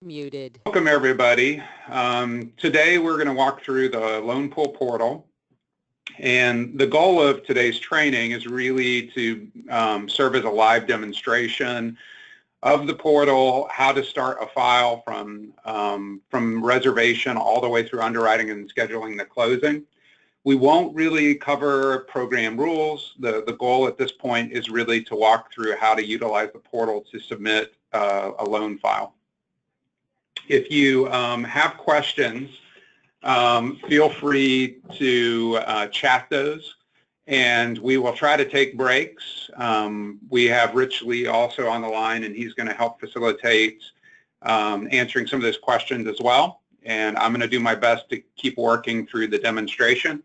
Muted. Welcome everybody. Today we're going to walk through the loan pool portal, and the goal of today's training is really to serve as a live demonstration of the portal, how to start a file from reservation all the way through underwriting and scheduling the closing. We won't really cover program rules. The goal at this point is really to walk through how to utilize the portal to submit a loan file. If you have questions, feel free to chat those, and we will try to take breaks. We have Rich Lee also on the line, and he's going to help facilitate answering some of those questions as well. And I'm going to do my best to keep working through the demonstration.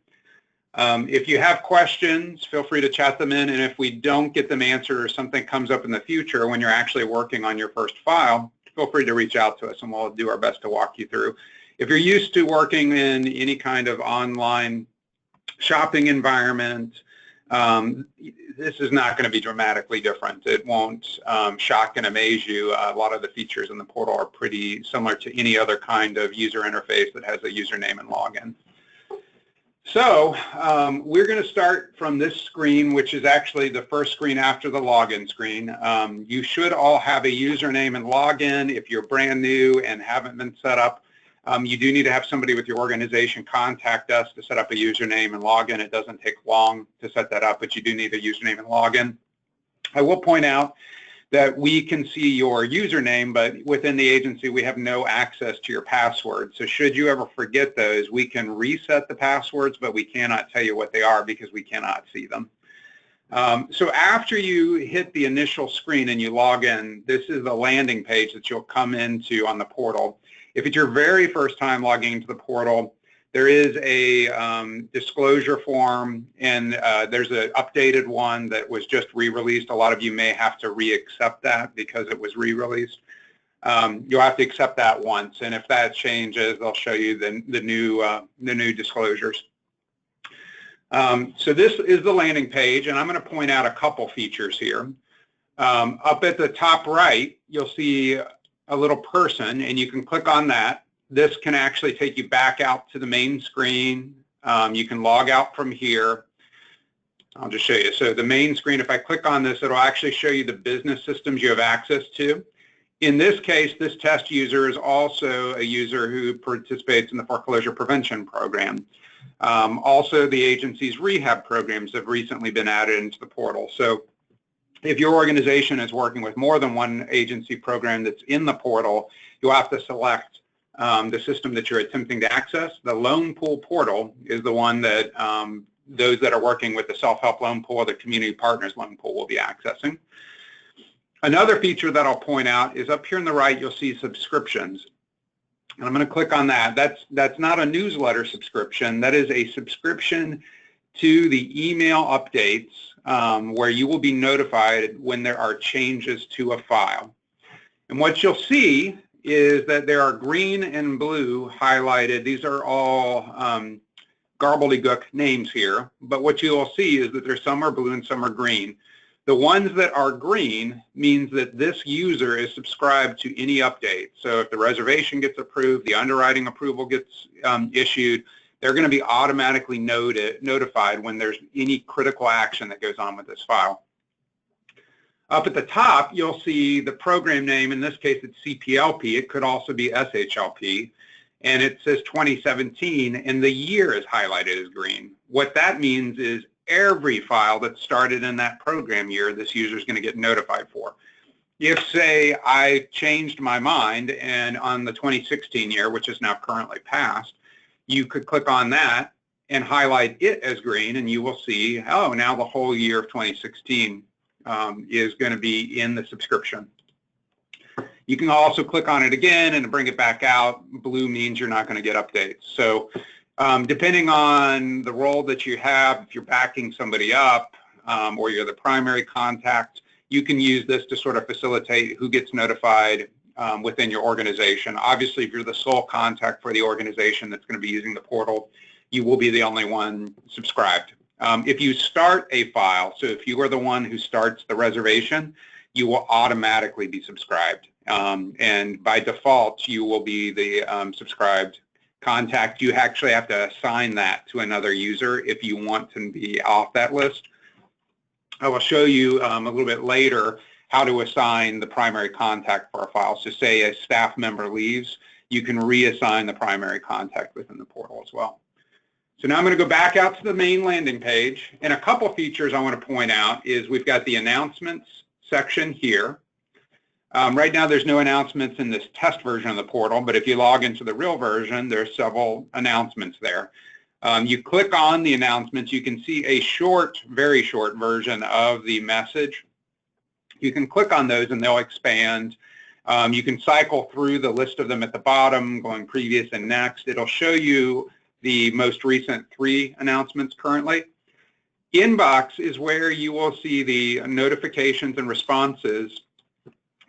If you have questions, feel free to chat them in, and if we don't get them answered or something comes up in the future when you're actually working on your first file, feel free to reach out to us and we'll do our best to walk you through. If you're used to working in any kind of online shopping environment, this is not going to be dramatically different. It won't shock and amaze you. A lot of the features in the portal are pretty similar to any other kind of user interface that has a username and login. So we're going to start from this screen, which is actually the first screen after the login screen. You should all have a username and login. If you're brand new and haven't been set up, you do need to have somebody with your organization contact us to set up a username and login. It doesn't take long to set that up, but you do need a username and login. I will point out that we can see your username, but within the agency we have no access to your password. So should you ever forget those, we can reset the passwords, but we cannot tell you what they are because we cannot see them. So after you hit the initial screen and you log in, this is the landing page that you'll come into on the portal. If it's your very first time logging into the portal, there is a disclosure form, and there's an updated one that was just re-released. A lot of you may have to re-accept that because it was re-released. You'll have to accept that once, and if that changes, they'll show you the new disclosures. So this is the landing page, and I'm going to point out a couple features here. Up at the top right, you'll see a little person, and you can click on that. This can actually take you back out to the main screen. You can log out from here. I'll just show you. So the main screen, if I click on this, it'll actually show you the business systems you have access to. In this case, this test user is also a user who participates in the foreclosure prevention program. Also, the agency's rehab programs have recently been added into the portal. So if your organization is working with more than one agency program that's in the portal, you'll have to select the system that you're attempting to access. The loan pool portal is the one that those that are working with the self-help loan pool or the community partners loan pool will be accessing. Another feature that I'll point out is up here on the right, you'll see subscriptions. And I'm going to click on that. That's not a newsletter subscription. That is a subscription to the email updates where you will be notified when there are changes to a file. And what you'll see is that there are green and blue highlighted. These are all gobbledygook names here, but what you'll see is that there's some are blue and some are green. The ones that are green means that this user is subscribed to any update. So if the reservation gets approved, the underwriting approval gets issued, they're going to be automatically notified when there's any critical action that goes on with this file. Up at the top, you'll see the program name. In this case, it's CPLP. It could also be SHLP. And it says 2017, and the year is highlighted as green. What that means is every file that started in that program year, this user is going to get notified for. If, say, I changed my mind and on the 2016 year, which is now currently passed, you could click on that and highlight it as green, and you will see, oh, now the whole year of 2016 is going to be in the subscription. You can also click on it again and bring it back out. Blue means you're not going to get updates. So depending on the role that you have, if you're backing somebody up or you're the primary contact, you can use this to sort of facilitate who gets notified within your organization. Obviously, if you're the sole contact for the organization that's going to be using the portal, you will be the only one subscribed. If you start a file, so if you are the one who starts the reservation, you will automatically be subscribed. And by default, you will be the subscribed contact. You actually have to assign that to another user if you want to be off that list. I will show you a little bit later how to assign the primary contact for a file. So say a staff member leaves, you can reassign the primary contact within the portal as well. So now I'm going to go back out to the main landing page, and a couple features I want to point out is we've got the announcements section here. Right now there's no announcements in this test version of the portal, but if you log into the real version, there's several announcements there. You click on the announcements, you can see a short, very short version of the message. You can click on those and they'll expand. You can cycle through the list of them at the bottom, going previous and next. It'll show you the most recent 3 announcements currently. Inbox is where you will see the notifications and responses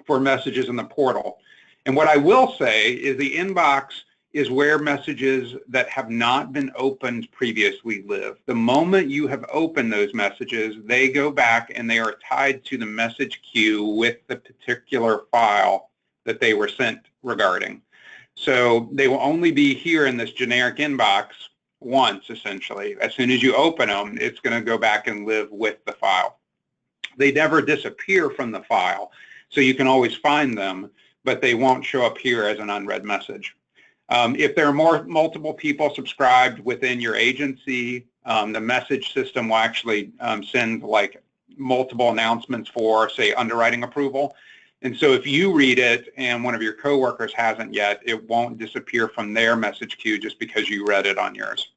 for messages in the portal. And what I will say is the inbox is where messages that have not been opened previously live. The moment you have opened those messages, they go back and they are tied to the message queue with the particular file that they were sent regarding. So they will only be here in this generic inbox once, essentially. As soon as you open them, it's going to go back and live with the file. They never disappear from the file, so you can always find them, but they won't show up here as an unread message. If there are multiple people subscribed within your agency, the message system will actually send like multiple announcements for, say, underwriting approval. And so if you read it and one of your coworkers hasn't yet, it won't disappear from their message queue just because you read it on yours.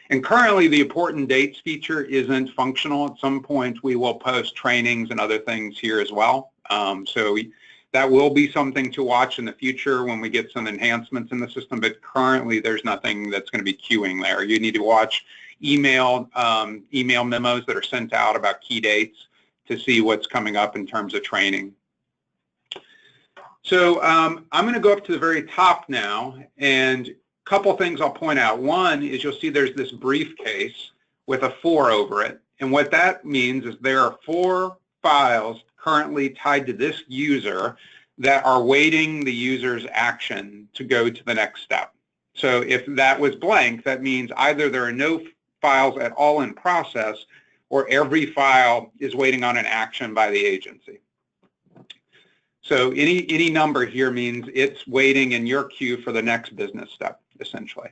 And currently, the important dates feature isn't functional. At some point, we will post trainings and other things here as well. That will be something to watch in the future when we get some enhancements in the system, but currently there's nothing that's going to be queuing there. You need to watch email memos that are sent out about key dates to see what's coming up in terms of training. So I'm going to go up to the very top now, and a couple things I'll point out. One is you'll see there's this briefcase with a 4 over it, and what that means is there are 4 files currently tied to this user that are waiting the user's action to go to the next step. So if that was blank, that means either there are no files at all in process or every file is waiting on an action by the agency. So any number here means it's waiting in your queue for the next business step, essentially.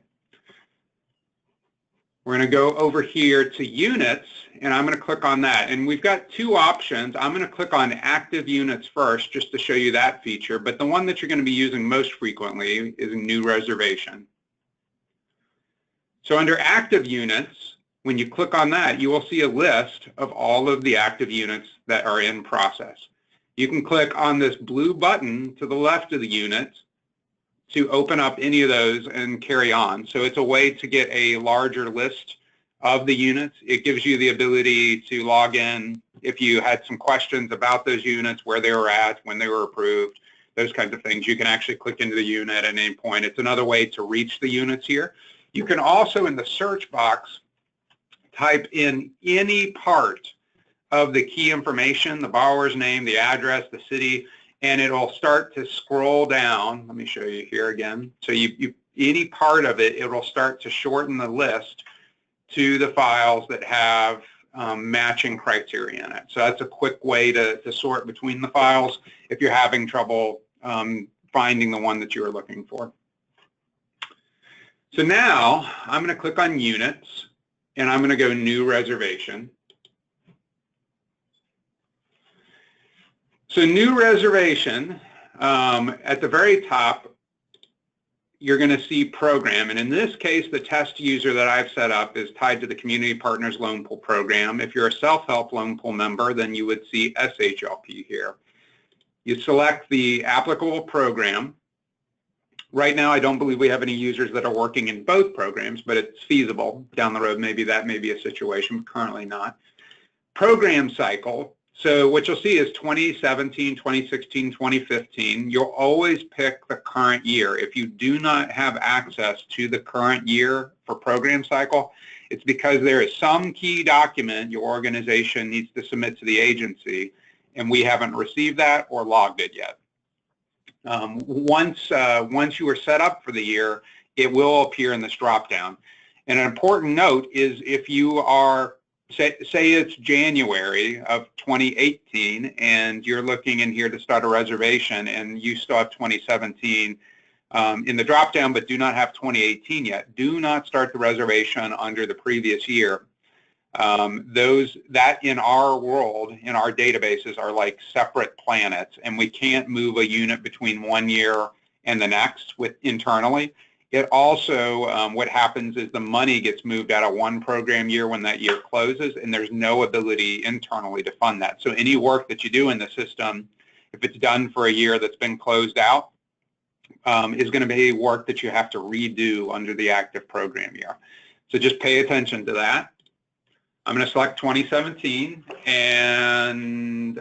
We're going to go over here to units, and I'm going to click on that. And we've got 2 options. I'm going to click on active units first just to show you that feature, but the one that you're going to be using most frequently is new reservation. So under active units, when you click on that, you will see a list of all of the active units that are in process. You can click on this blue button to the left of the unit to open up any of those and carry on. So it's a way to get a larger list of the units. It gives you the ability to log in if you had some questions about those units, where they were at, when they were approved, those kinds of things. You can actually click into the unit at any point. It's another way to reach the units here. You can also, in the search box, type in any part of the key information, the borrower's name, the address, the city, and it'll start to scroll down. Let me show you here again. So any part of it, it'll start to shorten the list to the files that have matching criteria in it. So that's a quick way to sort between the files if you're having trouble finding the one that you are looking for. So now I'm going to click on units, and I'm going to go new reservation. So new reservation, at the very top, you're going to see program. And in this case, the test user that I've set up is tied to the Community Partners Loan Pool program. If you're a self-help loan pool member, then you would see SHLP here. You select the applicable program. Right now, I don't believe we have any users that are working in both programs, but it's feasible. Down the road, maybe that may be a situation, but currently not. Program cycle. So what you'll see is 2017, 2016, 2015. You'll always pick the current year. If you do not have access to the current year for program cycle, it's because there is some key document your organization needs to submit to the agency, and we haven't received that or logged it yet. Once you are set up for the year, it will appear in this drop-down. And an important note is if you are, say it's January of 2018, and you're looking in here to start a reservation, and you still have 2017 in the drop-down, but do not have 2018 yet, do not start the reservation under the previous year. That in our world, in our databases, are like separate planets, and we can't move a unit between one year and the next internally. It also, what happens is the money gets moved out of one program year when that year closes, and there's no ability internally to fund that. So any work that you do in the system, if it's done for a year that's been closed out, is going to be work that you have to redo under the active program year. So just pay attention to that. I'm going to select 2017, and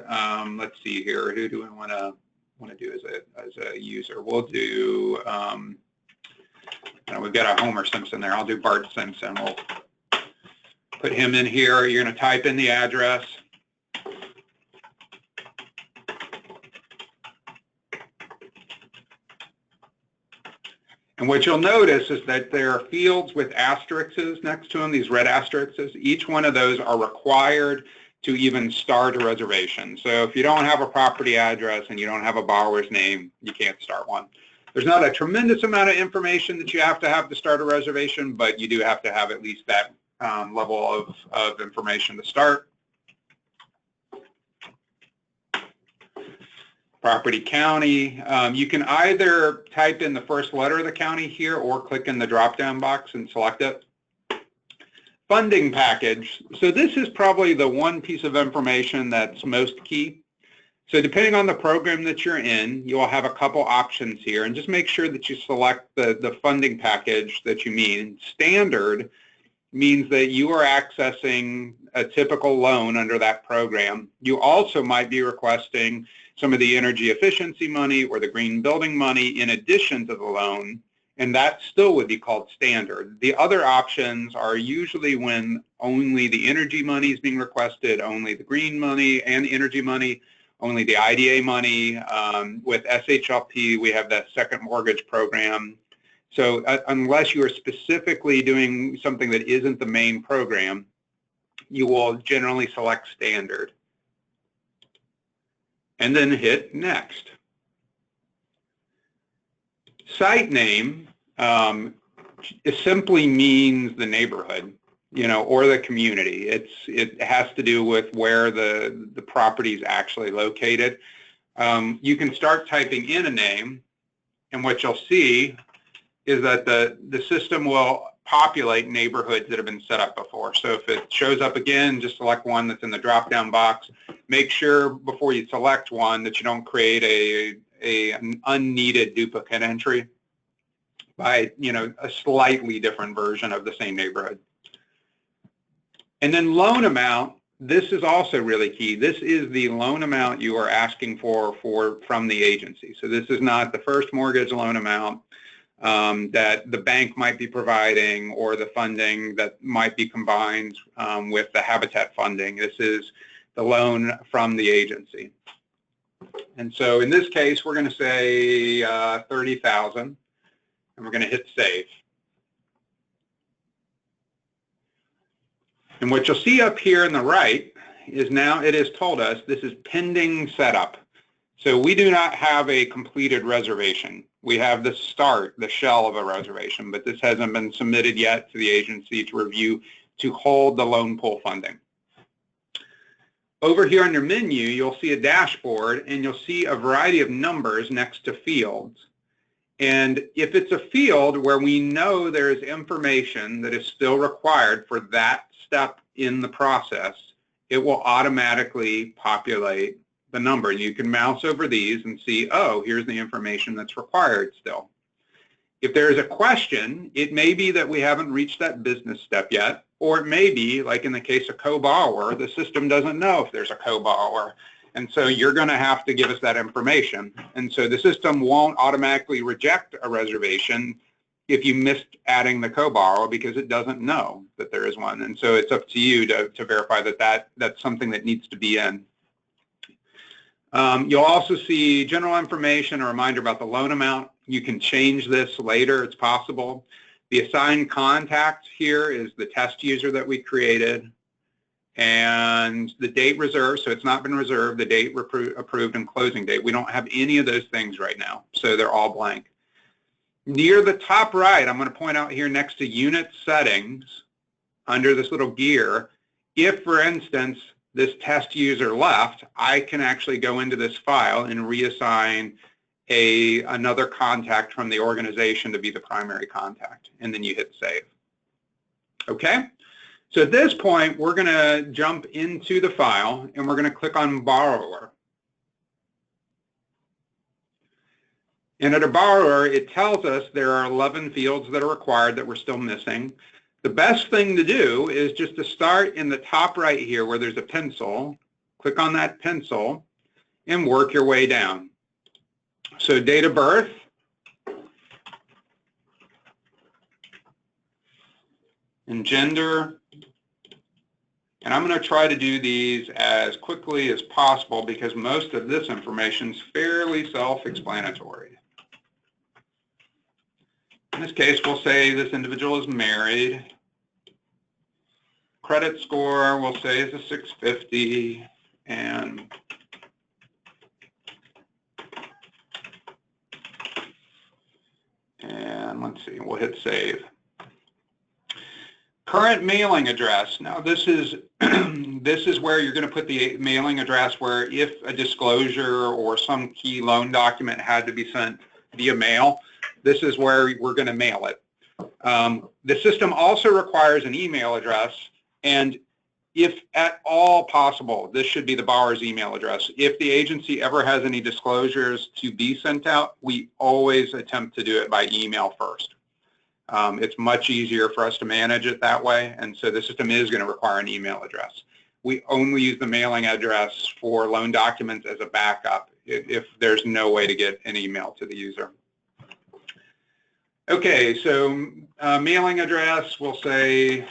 let's see here. Who do we want to do as a user? We'll do. We've got a Homer Simpson there. I'll do Bart Simpson. We'll put him in here. You're going to type in the address. And what you'll notice is that there are fields with asterisks next to them, these red asterisks. Each one of those are required to even start a reservation. So if you don't have a property address and you don't have a borrower's name, you can't start one. There's not a tremendous amount of information that you have to start a reservation, but you do have to have at least that level of information to start. Property county. You can either type in the first letter of the county here or click in the drop-down box and select it. Funding package. So this is probably the one piece of information that's most key. So depending on the program that you're in, you'll have a couple options here, and just make sure that you select the funding package that you mean. Standard means that you are accessing a typical loan under that program. You also might be requesting some of the energy efficiency money or the green building money in addition to the loan, and that still would be called standard. The other options are usually when only the energy money is being requested, only the green money and energy money, only the IDA money. With SHLP, we have that second mortgage program. So unless you are specifically doing something that isn't the main program, you will generally select standard. And then hit next. Site name it simply means the neighborhood, or the community. It has to do with where the property is actually located. You can start typing in a name, and what you'll see is that the system will populate neighborhoods that have been set up before. So if it shows up again, just select one that's in the drop-down box. Make sure before you select one that you don't create an unneeded duplicate entry by a slightly different version of the same neighborhood. And then loan amount, this is also really key. This is the loan amount you are asking from the agency. So this is not the first mortgage loan amount that the bank might be providing or the funding that might be combined with the Habitat funding. This is the loan from the agency. And so in this case, we're going to say $30,000, and we're going to hit save. And what you'll see up here on the right is now it has told us this is pending setup. So we do not have a completed reservation. We have the start, the shell of a reservation, but this hasn't been submitted yet to the agency to review to hold the loan pool funding. Over here on your menu, you'll see a dashboard, and you'll see a variety of numbers next to fields. And if it's a field where we know there is information that is still required for that step in the process, it will automatically populate the number. You can mouse over these and see, oh, here's the information that's required still. If there is a question, it may be that we haven't reached that business step yet, or it may be, like in the case of co-borrower, the system doesn't know if there's a co-borrower. And so you're going to have to give us that information. And so the system won't automatically reject a reservation if you missed adding the co-borrower because it doesn't know that there is one. And so it's up to you to verify that that's something that needs to be in. You'll also see general information, a reminder about the loan amount. You can change this later, it's possible. The assigned contact here is the test user that we created, and the date reserved, so it's not been reserved, the date approved, and closing date. We don't have any of those things right now, so they're all blank. Near the top right, I'm going to point out here next to unit settings, under this little gear, if, for instance, this test user left, I can actually go into this file and reassign another contact from the organization to be the primary contact, and then you hit save. Okay, so at this point, we're going to jump into the file, and we're going to click on borrower. And at a borrower, it tells us there are 11 fields that are required that we're still missing. The best thing to do is just to start in the top right here where there's a pencil, click on that pencil, and work your way down. So date of birth, and gender, and I'm going to try to do these as quickly as possible because most of this information is fairly self-explanatory. In this case, we'll say this individual is married. Credit score, we'll say, is a 650, and let's see, we'll hit save. Current mailing address. Now this is this is where you're going to put the mailing address where if a disclosure or some key loan document had to be sent via mail, this is where we're going to mail it. The system also requires an email address, and if at all possible, this should be the borrower's email address. If the agency ever has any disclosures to be sent out, we always attempt to do it by email first. It's much easier for us to manage it that way, and so the system is going to require an email address. We only use the mailing address for loan documents as a backup if there's no way to get an email to the user. Okay, so mailing address, we'll say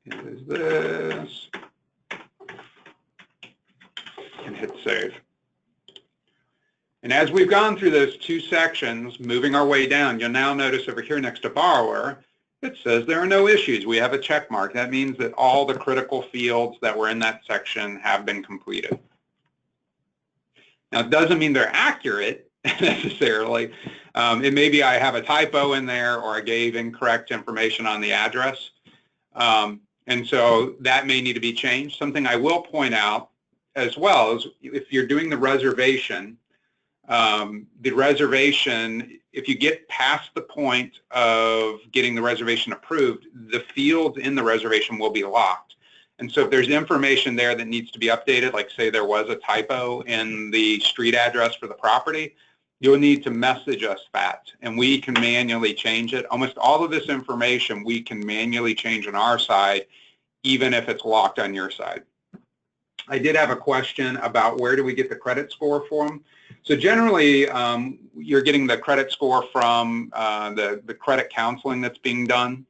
is this, and hit save. And as we've gone through those two sections, moving our way down, you'll now notice over here next to borrower, it says there are no issues. We have a check mark. That means that all the critical fields that were in that section have been completed. Now, it doesn't mean they're accurate necessarily. It may be I have a typo in there or I gave incorrect information on the address. And so that may need to be changed. Something I will point out as well is if you're doing the reservation, if you get past the point of getting the reservation approved, the fields in the reservation will be locked. And so if there's information there that needs to be updated, like say there was a typo in the street address for the property, you'll need to message us that, and we can manually change it. Almost all of this information we can manually change on our side, even if it's locked on your side. I did have a question about where do we get the credit score from. So generally, you're getting the credit score from the credit counseling that's being done.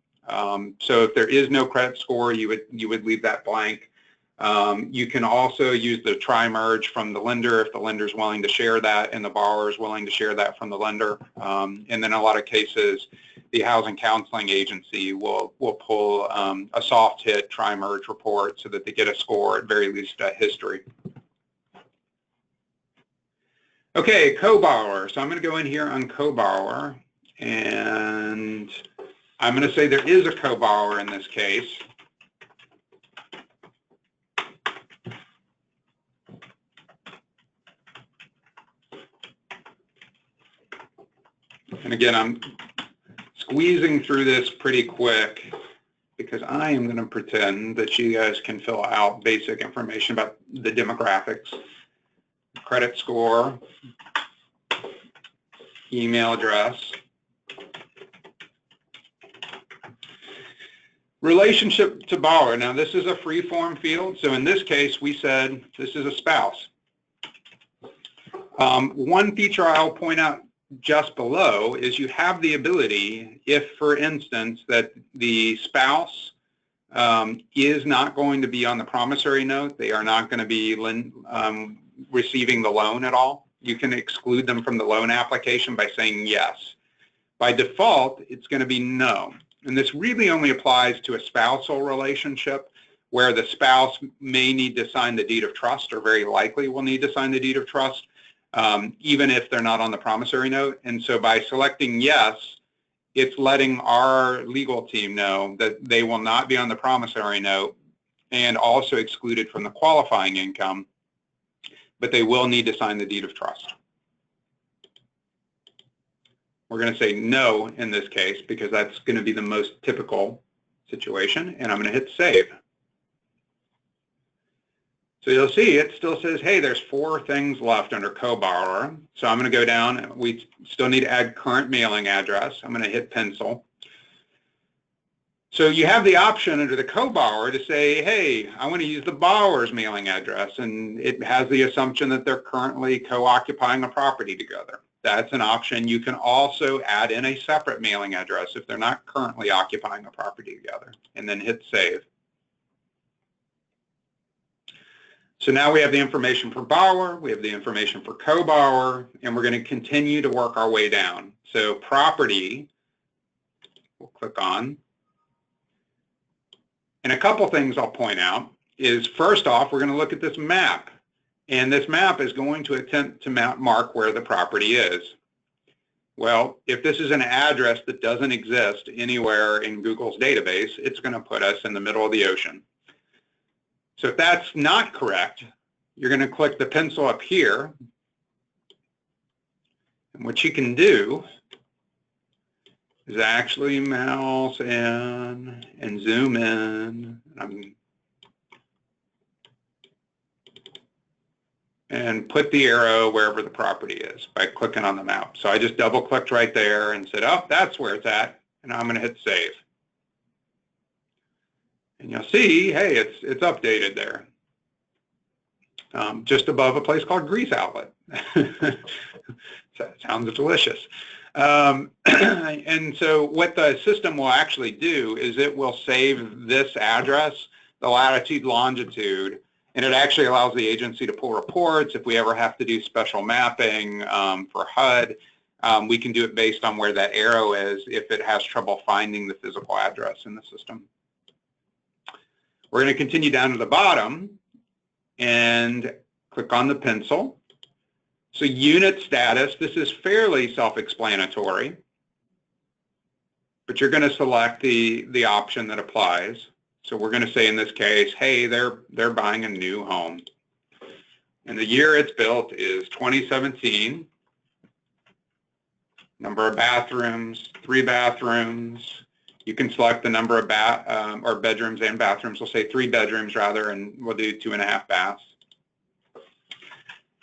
So if there is no credit score, you would leave that blank. You can also use the tri-merge from the lender if the lender is willing to share that and the borrower is willing to share that from the lender. And then in a lot of cases, the housing counseling agency will pull a soft hit tri-merge report so that they get a score, at very least a history. Okay, co-borrower. So I'm going to go in here on co-borrower, and I'm going to say there is a co-borrower in this case. And again, I'm squeezing through this pretty quick because I am going to pretend that you guys can fill out basic information about the demographics. Credit score, email address, relationship to borrower. Now this is a free form field, so in this case we said this is a spouse. One feature I'll point out just below is you have the ability, if for instance that the spouse is not going to be on the promissory note. They are not going to be receiving the loan at all. You can exclude them from the loan application by saying yes. By default, it's going to be no. And this really only applies to a spousal relationship where the spouse may need to sign the deed of trust, or very likely will need to sign the deed of trust, even if they're not on the promissory note. And so by selecting yes, it's letting our legal team know that they will not be on the promissory note and also excluded from the qualifying income, but they will need to sign the deed of trust. We're going to say no in this case because that's going to be the most typical situation, and I'm going to hit save. So you'll see it still says, hey, there's 4 things left under co-borrower. So I'm going to go down. We still need to add current mailing address. I'm going to hit pencil. So you have the option under the co-borrower to say, hey, I want to use the borrower's mailing address, and it has the assumption that they're currently co-occupying a property together. That's an option. You can also add in a separate mailing address if they're not currently occupying a property together, and then hit save. So now we have the information for borrower, we have the information for co-borrower, and we're going to continue to work our way down. So property, we'll click on. And a couple things I'll point out is, first off, we're going to look at this map. And this map is going to attempt to mark where the property is. Well, if this is an address that doesn't exist anywhere in Google's database, it's going to put us in the middle of the ocean. So if that's not correct, you're going to click the pencil up here. And what you can do is actually mouse in and zoom in. And put the arrow wherever the property is by clicking on the map. So I just double clicked right there and said, oh, that's where it's at. And I'm going to hit save. And you'll see, hey, it's updated there. Just above a place called Grease Outlet. Sounds delicious. And so what the system will actually do is it will save this address, the latitude, longitude, and it actually allows the agency to pull reports. If we ever have to do special mapping for HUD, we can do it based on where that arrow is if it has trouble finding the physical address in the system. We're going to continue down to the bottom and click on the pencil. So unit status, this is fairly self-explanatory, but you're going to select the option that applies. So we're going to say in this case, hey, they're buying a new home. And the year it's built is 2017. Number of bathrooms, 3 bathrooms. You can select the number of bedrooms and bathrooms. We'll say 3 bedrooms rather, and we'll do 2.5 baths.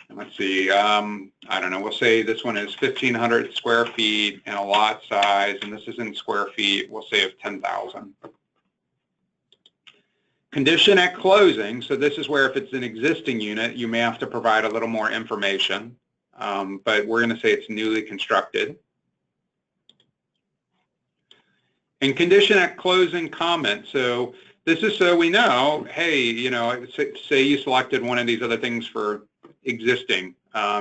And let's see, I don't know, we'll say this one is 1,500 square feet and a lot size, and this is in square feet, we'll say of 10,000. Condition at closing, so this is where if it's an existing unit, you may have to provide a little more information, but we're going to say it's newly constructed. And condition at closing comment. So this is so we know, hey, you know, say you selected one of these other things for existing.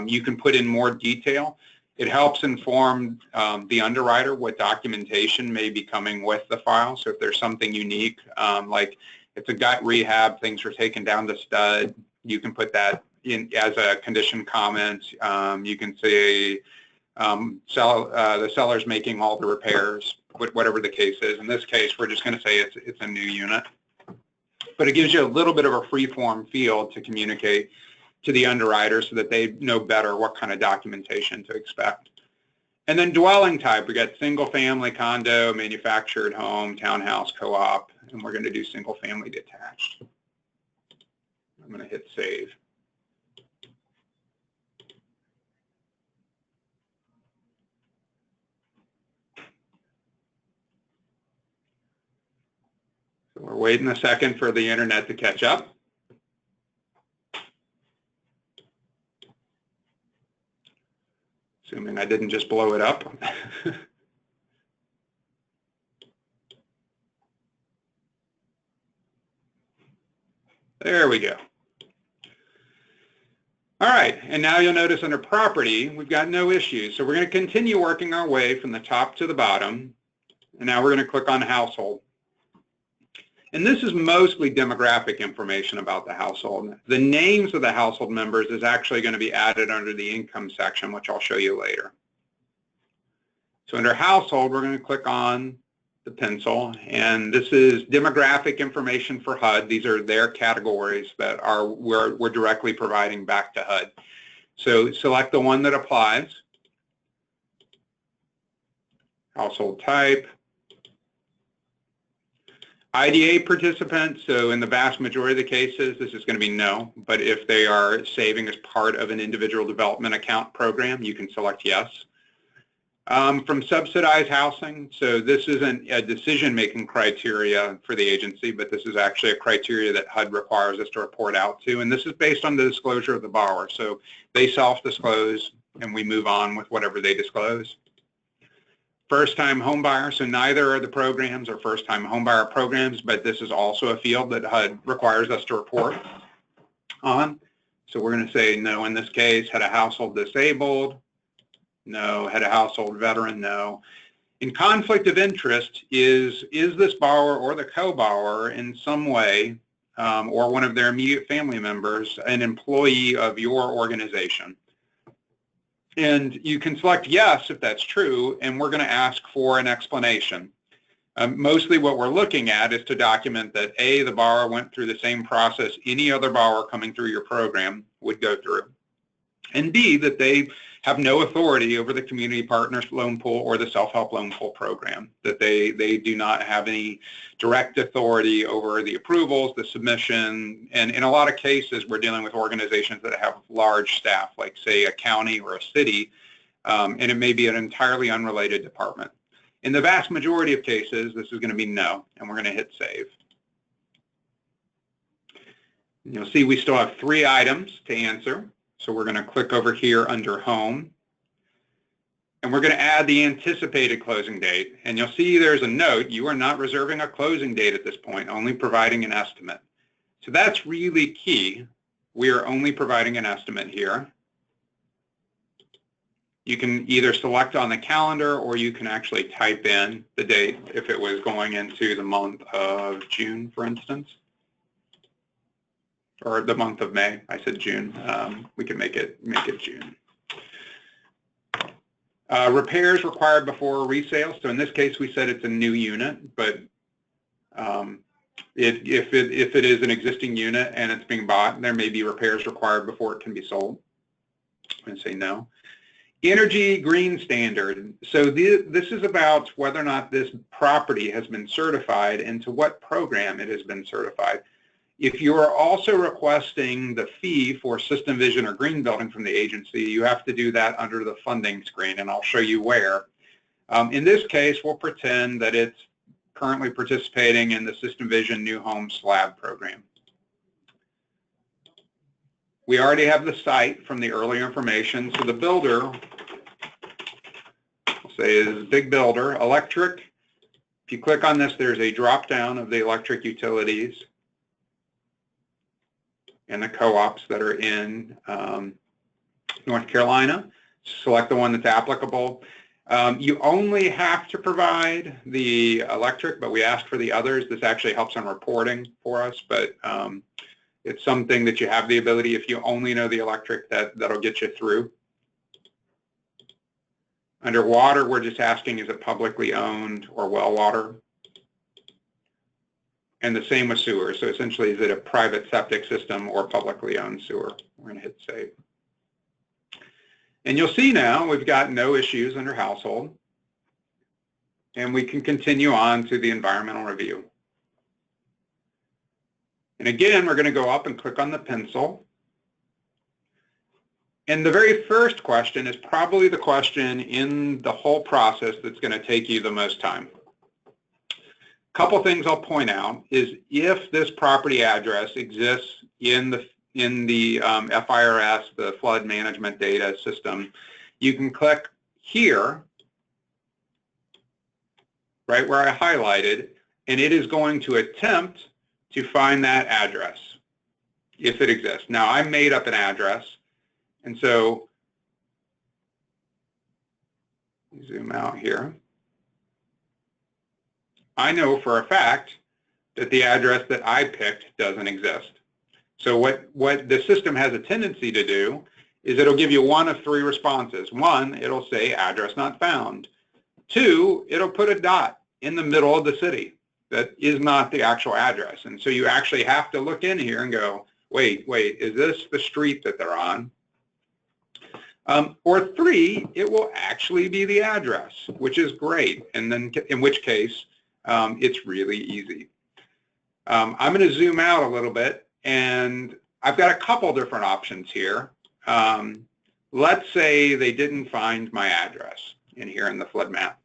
You can put in more detail. It helps inform the underwriter what documentation may be coming with the file. So if there's something unique, like if a gut rehab, things were taken down to stud, you can put that in as a condition comment. You can say the seller's making all the repairs, whatever the case is. In this case, we're just going to say it's a new unit. But it gives you a little bit of a free-form field to communicate to the underwriter so that they know better what kind of documentation to expect. And then dwelling type, we got single-family, condo, manufactured home, townhouse, co-op, and we're going to do single-family detached. I'm going to hit save. So we're waiting a second for the internet to catch up. Assuming I didn't just blow it up. There we go. All right, and now you'll notice under property, we've got no issues. So we're going to continue working our way from the top to the bottom. And now we're going to click on household. And this is mostly demographic information about the household. The names of the household members is actually going to be added under the income section, which I'll show you later. So under household, we're going to click on the pencil, and this is demographic information for HUD. These are their categories that we're directly providing back to HUD. So select the one that applies. Household type. IDA participants, so in the vast majority of the cases, this is going to be no, but if they are saving as part of an individual development account program, you can select yes. From subsidized housing, so this isn't a decision-making criteria for the agency, but this is actually a criteria that HUD requires us to report out to, and this is based on the disclosure of the borrower. So they self-disclose, and we move on with whatever they disclose. First-time homebuyer, so neither of the programs are first-time homebuyer programs, but this is also a field that HUD requires us to report on. So we're going to say no in this case. Had a household disabled? No. Had a household veteran? No. In conflict of interest, is this borrower or the co-borrower in some way, or one of their immediate family members, an employee of your organization? And you can select yes if that's true, and we're going to ask for an explanation. Mostly what we're looking at is to document that A, the borrower went through the same process any other borrower coming through your program would go through, and B, that they have no authority over the Community Partners Loan Pool or the Self-Help Loan Pool program, that they do not have any direct authority over the approvals, the submission, and in a lot of cases we're dealing with organizations that have large staff, like say a county or a city, and it may be an entirely unrelated department. In the vast majority of cases, this is going to be no, and we're going to hit save. And you'll see we still have 3 items to answer. So we're going to click over here under Home, and we're going to add the anticipated closing date. And you'll see there's a note, you are not reserving a closing date at this point, only providing an estimate. So that's really key. We are only providing an estimate here. You can either select on the calendar, or you can actually type in the date if it was going into the month of June, for instance. Or the month of May. I said June. We can make it June. Repairs required before resale. So in this case, we said it's a new unit, but if it is an existing unit and it's being bought, there may be repairs required before it can be sold. I'm going to say no. Energy green standard. So this is about whether or not this property has been certified and to what program it has been certified. If you are also requesting the fee for system vision or green building from the agency, you have to do that under the funding screen, and I'll show you where. In this case, we'll pretend that it's currently participating in the System Vision New Home Slab program. We already have the site from the earlier information, so the builder, we'll say, is Big Builder, electric. If you click on this, there's a drop-down of the electric utilities and the co-ops that are in North Carolina. Select the one that's applicable. You only have to provide the electric, but we asked for the others. This actually helps on reporting for us, but it's something that you have the ability, if you only know the electric, that'll get you through. Under water, we're just asking, is it publicly owned or well water? And the same with sewer. So essentially, is it a private septic system or publicly owned sewer? We're going to hit save. And you'll see now we've got no issues under household. And we can continue on to the environmental review. And again, we're going to go up and click on the pencil. And the very first question is probably the question in the whole process that's going to take you the most time. Couple things I'll point out is if this property address exists in the FIRS, the Flood Management Data System, you can click here, right where I highlighted, and it is going to attempt to find that address. if it exists. Now, I made up an address, and so zoom out here. I know for a fact that the address that I picked doesn't exist. So what the system has a tendency to do is it'll give you one of three responses. One, it'll say address not found. Two, it'll put a dot in the middle of the city that is not the actual address. And so you actually have to look in here and go, wait, is this the street that they're on? Or three, it will actually be the address, which is great. And then in which case, it's really easy. I'm going to zoom out a little bit, and I've got a couple different options here. Let's say they didn't find my address in here in the flood map.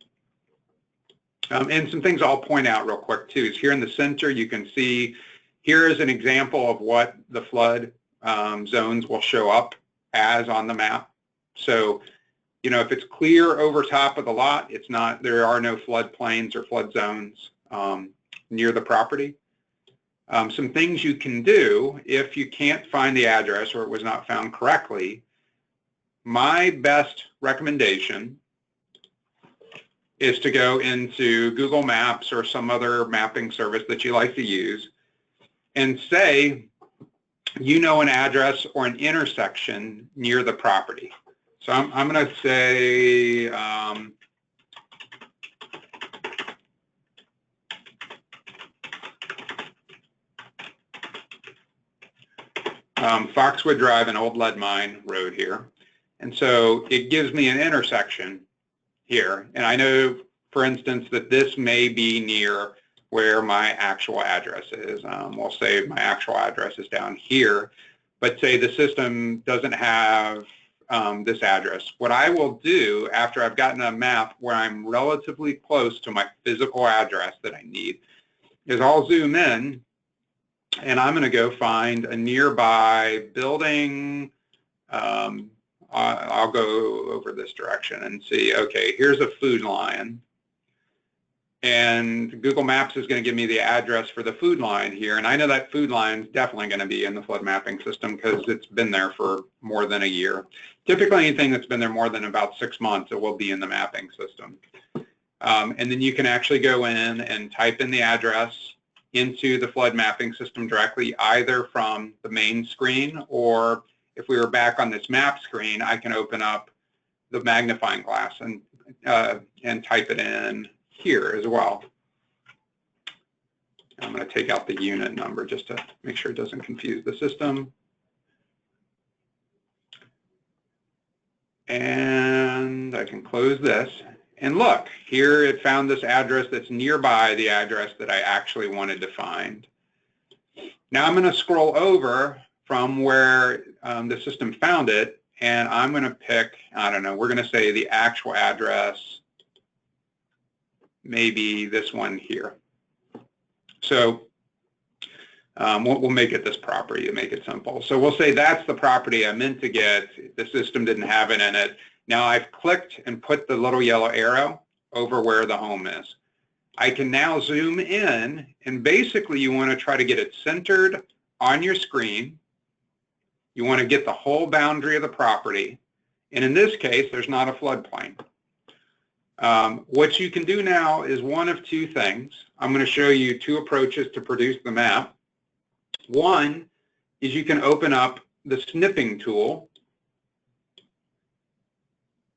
And some things I'll point out real quick too is here in the center you can see here is an example of what the flood zones will show up as on the map. So, you know, if it's clear over top of the lot, it's not, there are no flood plains or flood zones near the property. Some things you can do if you can't find the address or it was not found correctly, my best recommendation is to go into Google Maps or some other mapping service that you like to use and say, you know, an address or an intersection near the property. So I'm going to say Foxwood Drive and Old Lead Mine Road here. And so it gives me an intersection here. And I know, for instance, that this may be near where my actual address is. We'll say my actual address is down here, but say the system doesn't have this address. What I will do after I've gotten a map where I'm relatively close to my physical address that I need is I'll zoom in and I'm going to go find a nearby building. I'll go over this direction and see, okay, here's a Food Lion. And Google Maps is going to give me the address for the Food Lion here. And I know that Food Lion is definitely going to be in the flood mapping system because it's been there for more than a year. Typically, anything that's been there more than about 6 months, it will be in the mapping system. And then you can actually go in and type in the address into the flood mapping system directly, either from the main screen, or if we were back on this map screen, I can open up the magnifying glass and type it in here as well. I'm going to take out the unit number just to make sure it doesn't confuse the system. And I can close this. And look, here it found this address that's nearby the address that I actually wanted to find. Now I'm going to scroll over from where the system found it, and I'm going to pick, I don't know, we're going to say the actual address, maybe this one here. So we'll make it this property to make it simple. So we'll say that's the property I meant to get. The system didn't have it in it. Now I've clicked and put the little yellow arrow over where the home is. I can now zoom in, and basically you want to try to get it centered on your screen. You want to get the whole boundary of the property. And in this case, there's not a floodplain. What you can do now is one of two things. I'm going to show you two approaches to produce the map. One is you can open up the snipping tool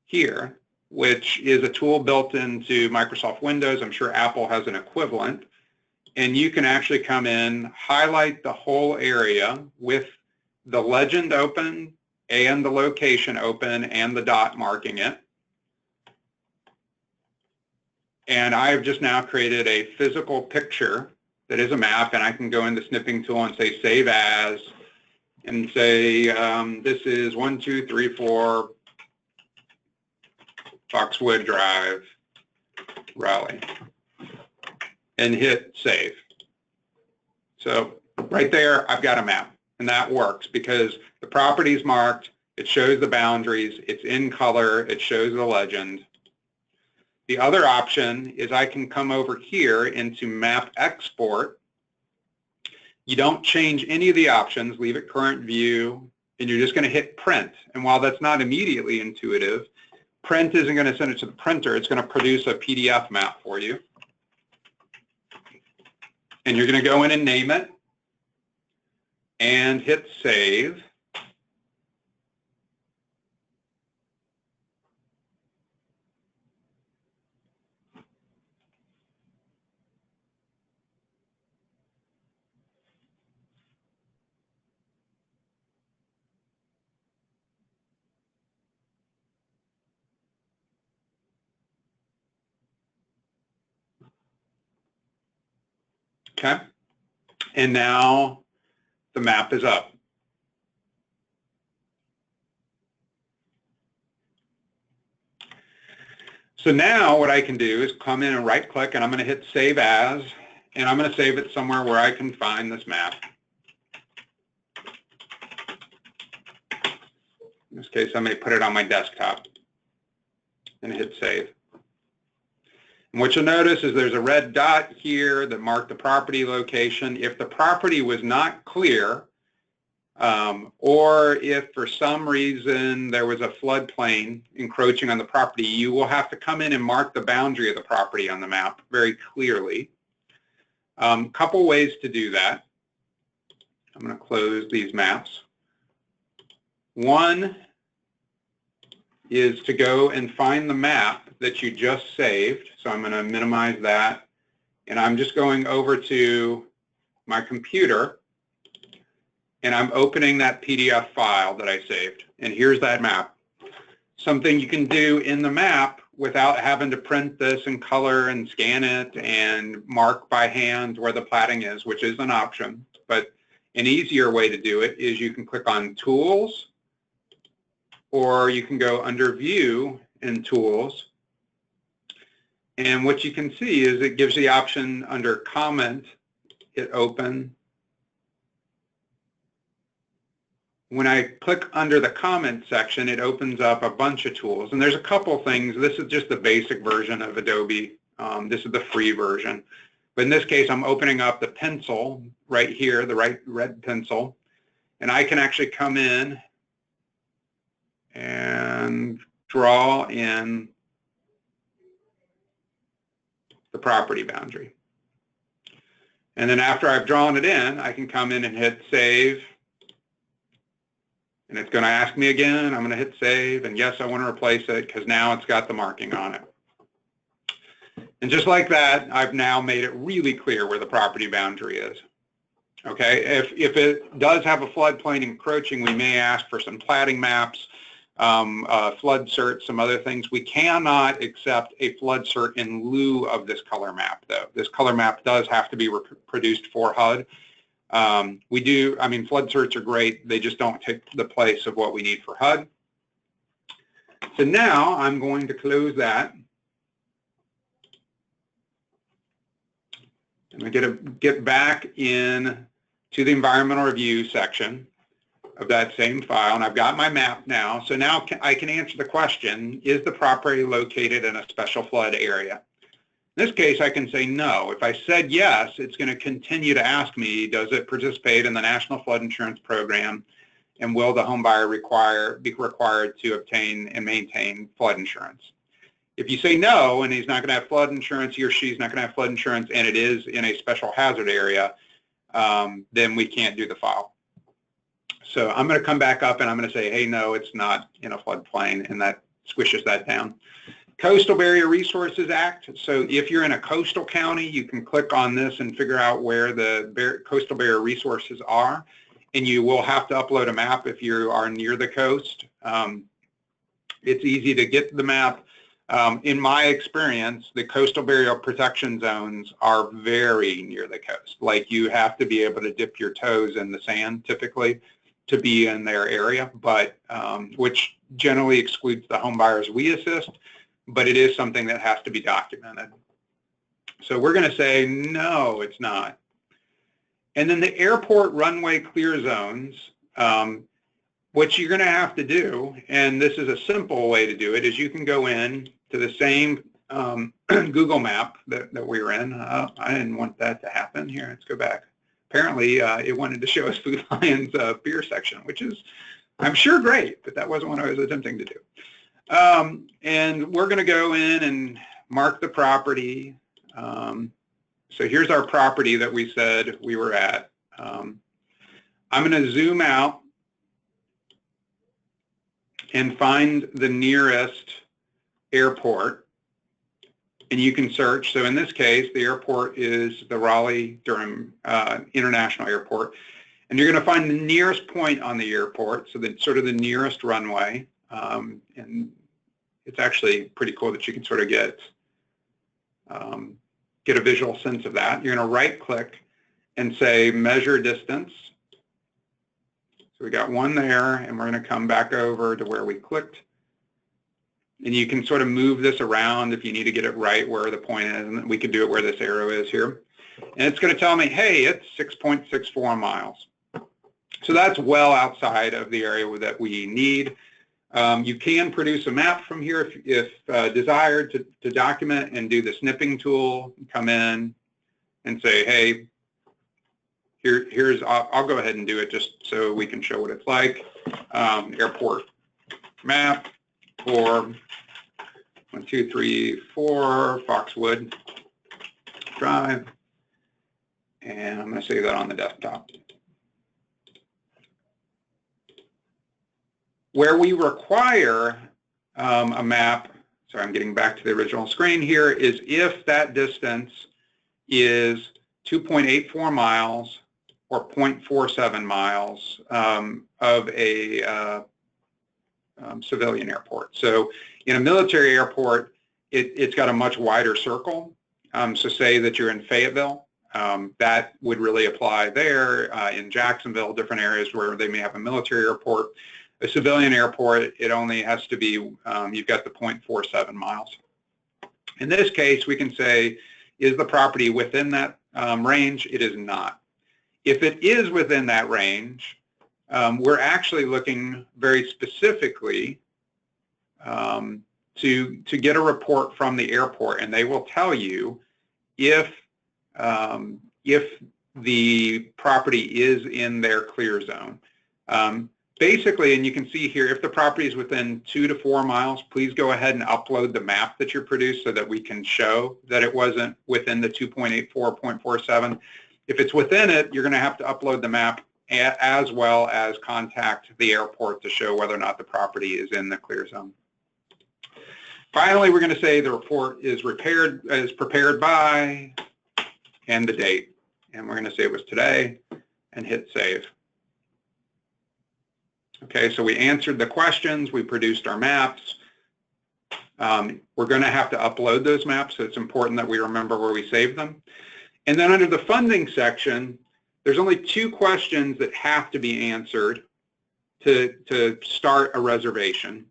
here, which is a tool built into Microsoft Windows. I'm sure Apple has an equivalent. And you can actually come in, highlight the whole area with the legend open and the location open and the dot marking it. And I've just now created a physical picture that is a map, and I can go in the snipping tool and say save as, and say this is 1234 Foxwood Drive, Raleigh, and hit save. So right there, I've got a map, and that works because the property is marked, it shows the boundaries, it's in color, it shows the legend. The other option is I can come over here into Map Export, You don't change any of the options, leave it current view, and you're just going to hit print. And while that's not immediately intuitive, print isn't going to send it to the printer. It's going to produce a PDF map for you. And you're going to go in and name it and hit save. Okay, and now the map is up. So now what I can do is come in and right click, and I'm going to hit save as, and I'm going to save it somewhere where I can find this map. In this case, I may put it on my desktop and hit save. And what you'll notice is there's a red dot here that marked the property location. If the property was not clear, or if for some reason there was a floodplain encroaching on the property, you will have to come in and mark the boundary of the property on the map very clearly. Couple ways to do that. I'm going to close these maps. One is to go and find the map that you just saved. So I'm going to minimize that. And I'm just going over to my computer, and I'm opening that PDF file that I saved. And here's that map. Something you can do in the map without having to print this in color and scan it and mark by hand where the platting is, which is an option. But an easier way to do it is you can click on Tools, or you can go under View in Tools. And what you can see is it gives the option under Comment, hit Open. When I click under the comment section, it opens up a bunch of tools. And there's a couple things. This is just the basic version of Adobe. This is the free version. But in this case, I'm opening up the pencil right here, the right red pencil. And I can actually come in and draw in the property boundary. And then after I've drawn it in, I can come in and hit save. And it's going to ask me again. I'm going to hit save. And yes, I want to replace it because now it's got the marking on it. And just like that, I've now made it really clear where the property boundary is. Okay, if it does have a floodplain encroaching, we may ask for some platting maps, flood cert, some other things. We cannot accept a flood cert in lieu of this color map, though. This color map does have to be produced for HUD. Flood certs are great. They just don't take the place of what we need for HUD. So now I'm going to close that. I'm going to get back in to the environmental review section of that same file, and I've got my map now. So now I can answer the question, is the property located in a special flood area? In this case, I can say no. If I said yes, it's going to continue to ask me, does it participate in the National Flood Insurance Program, and will the home buyer be required to obtain and maintain flood insurance? If you say no, and he's not going to have flood insurance, he or she's not going to have flood insurance, and it is in a special hazard area, then we can't do the file. So I'm going to come back up and I'm going to say, hey, no, it's not in a floodplain, and that squishes that down. Coastal Barrier Resources Act. So if you're in a coastal county, you can click on this and figure out where the coastal barrier resources are, and you will have to upload a map if you are near the coast. It's easy to get the map. In my experience, the coastal barrier protection zones are very near the coast. Like, you have to be able to dip your toes in the sand typically to be in their area, but which generally excludes the home buyers we assist, but it is something that has to be documented. So we're going to say, no, it's not. And then the airport runway clear zones, what you're going to have to do, and this is a simple way to do it, is you can go in to the same Google map that we were in. I didn't want that to happen. Here, let's go back. apparently it wanted to show us Food Lion's beer section, which is, I'm sure, great, but that wasn't what I was attempting to do. And we're going to go in and mark the property. So here's our property that we said we were at. I'm going to zoom out and find the nearest airport. And you can search. So in this case, the airport is the Raleigh-Durham International Airport. And you're going to find the nearest point on the airport, so the sort of the nearest runway. And it's actually pretty cool that you can sort of get a visual sense of that. You're going to right-click and say measure distance. So we got one there, and we're going to come back over to where we clicked. And you can sort of move this around if you need to get it right where the point is, and we could do it where this arrow is here. And it's going to tell me, hey, it's 6.64 miles. So that's well outside of the area that we need. You can produce a map from here if desired to document and do the snipping tool, come in and say, hey, I'll go ahead and do it just so we can show what it's like. Airport map for 1234 Foxwood Drive, and I'm going to save that on the desktop. Where we require a map, sorry, I'm getting back to the original screen here, is if that distance is 2.84 miles or 0.47 miles of a civilian airport. So in a military airport, it's got a much wider circle. So say that you're in Fayetteville, that would really apply there. In Jacksonville, different areas where they may have a military airport. A civilian airport, it only has to be, you've got the 0.47 miles. In this case, we can say, is the property within that range? It is not. If it is within that range, we're actually looking very specifically to get a report from the airport, and they will tell you if the property is in their clear zone. Basically, and you can see here, if the property is within 2 to 4 miles, please go ahead and upload the map that you produced so that we can show that it wasn't within the 2.84, 0.47. If it's within it, you're going to have to upload the map as well as contact the airport to show whether or not the property is in the clear zone. Finally, we're going to say the report is prepared by, and the date. And we're going to say it was today, and hit save. Okay, so we answered the questions, we produced our maps. We're going to have to upload those maps, so it's important that we remember where we saved them. And then under the funding section, there's only 2 questions that have to be answered to start a reservation.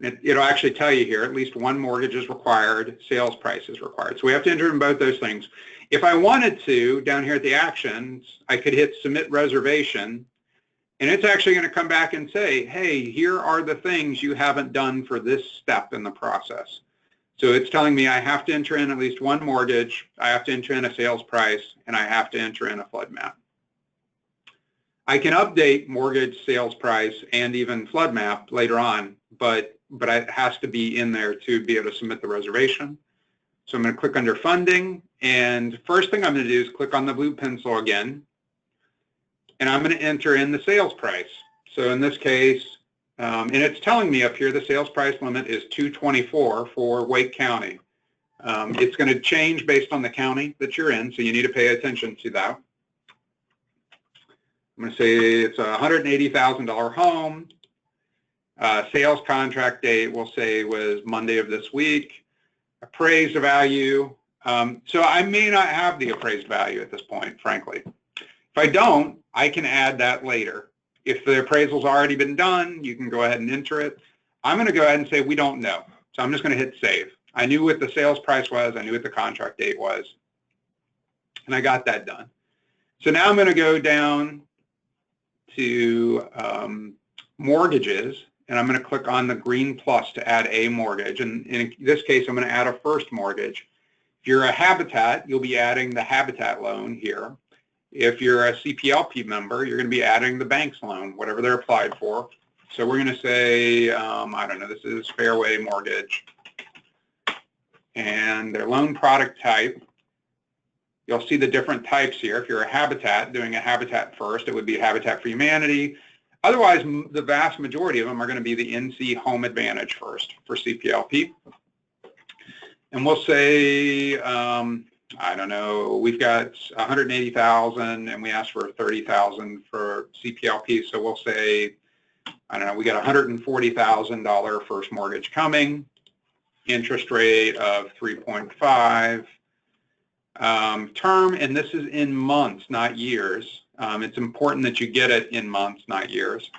It'll actually tell you here, at least 1 mortgage is required, sales price is required. So we have to enter in both those things. If I wanted to, down here at the actions, I could hit submit reservation, and it's actually going to come back and say, hey, here are the things you haven't done for this step in the process. So it's telling me I have to enter in at least 1 mortgage, I have to enter in a sales price, and I have to enter in a flood map. I can update mortgage, sales price, and even flood map later on, but it has to be in there to be able to submit the reservation. So I'm going to click under funding, and first thing I'm going to do is click on the blue pencil again, and I'm going to enter in the sales price. So in this case, and it's telling me up here the sales price limit is $224 for Wake County. It's going to change based on the county that you're in, so you need to pay attention to that. I'm going to say it's a $180,000 home. Sales contract date, we'll say, was Monday of this week. Appraised value. So I may not have the appraised value at this point, frankly. If I don't, I can add that later. If the appraisal's already been done, you can go ahead and enter it. I'm going to go ahead and say we don't know. So I'm just going to hit save. I knew what the sales price was. I knew what the contract date was. And I got that done. So now I'm going to go down to mortgages, and I'm going to click on the green plus to add a mortgage. And in this case, I'm going to add a first mortgage. If you're a Habitat, you'll be adding the Habitat loan here. If you're a CPLP member, you're going to be adding the bank's loan, whatever they're applied for. So we're going to say, I don't know, this is Fairway Mortgage. And their loan product type, you'll see the different types here. If you're a Habitat, doing a Habitat first, it would be Habitat for Humanity. Otherwise, the vast majority of them are going to be the NC Home Advantage first for CPLP. And we'll say, I don't know, we've got 180,000 and we asked for 30,000 for CPLP. So we'll say, I don't know, we got $140,000 first mortgage coming, interest rate of 3.5, term, and this is in months, not years. It's important that you get it in months, not years.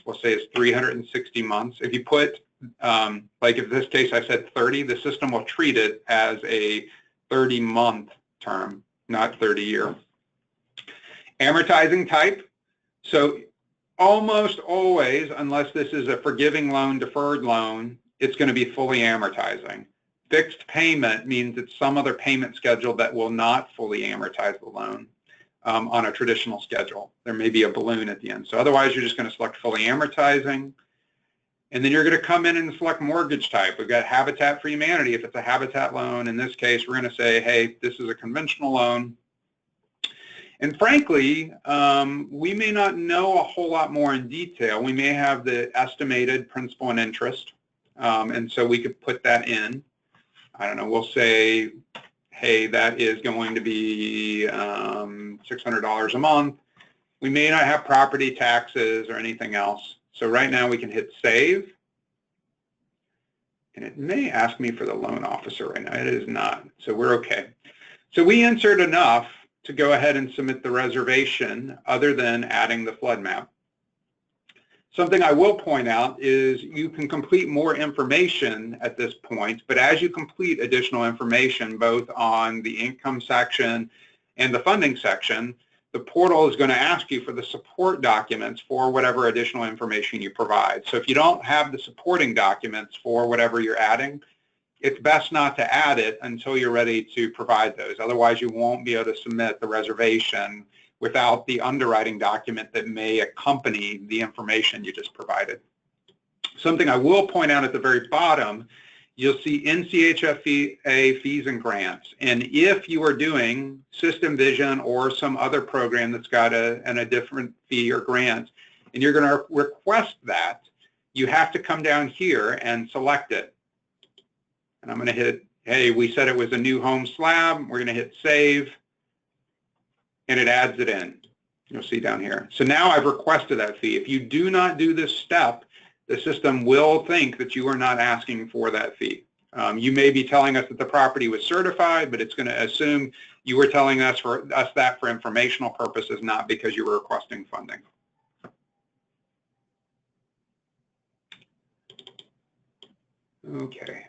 We'll say it's 360 months. If you put, like in this case I said 30, the system will treat it as a 30-month term, not 30-year. Amortizing type. So almost always, unless this is a forgiving loan, deferred loan, it's going to be fully amortizing. Fixed payment means it's some other payment schedule that will not fully amortize the loan on a traditional schedule. There may be a balloon at the end. So otherwise, you're just going to select fully amortizing. And then you're going to come in and select mortgage type. We've got Habitat for Humanity. If it's a Habitat loan, in this case, we're going to say, hey, this is a conventional loan. And frankly, we may not know a whole lot more in detail. We may have the estimated principal and interest, and so we could put that in. I don't know, we'll say, hey, that is going to be $600 a month. We may not have property taxes or anything else. So right now we can hit save. And it may ask me for the loan officer right now. It is not. So we're okay. So we insert enough to go ahead and submit the reservation other than adding the flood map. Something I will point out is you can complete more information at this point, but as you complete additional information, both on the income section and the funding section, the portal is going to ask you for the support documents for whatever additional information you provide. So if you don't have the supporting documents for whatever you're adding, it's best not to add it until you're ready to provide those. Otherwise, you won't be able to submit the reservation without the underwriting document that may accompany the information you just provided. Something I will point out at the very bottom, you'll see NCHFA fees and grants. And if you are doing System Vision or some other program that's got a different fee or grant, and you're going to request that, you have to come down here and select it. And I'm going to hit, hey, we said it was a new home slab. We're going to hit save. And it adds it in. You'll see down here. So now I've requested that fee. If you do not do this step, the system will think that you are not asking for that fee. You may be telling us that the property was certified, but it's going to assume you were telling us that for informational purposes, not because you were requesting funding. Okay.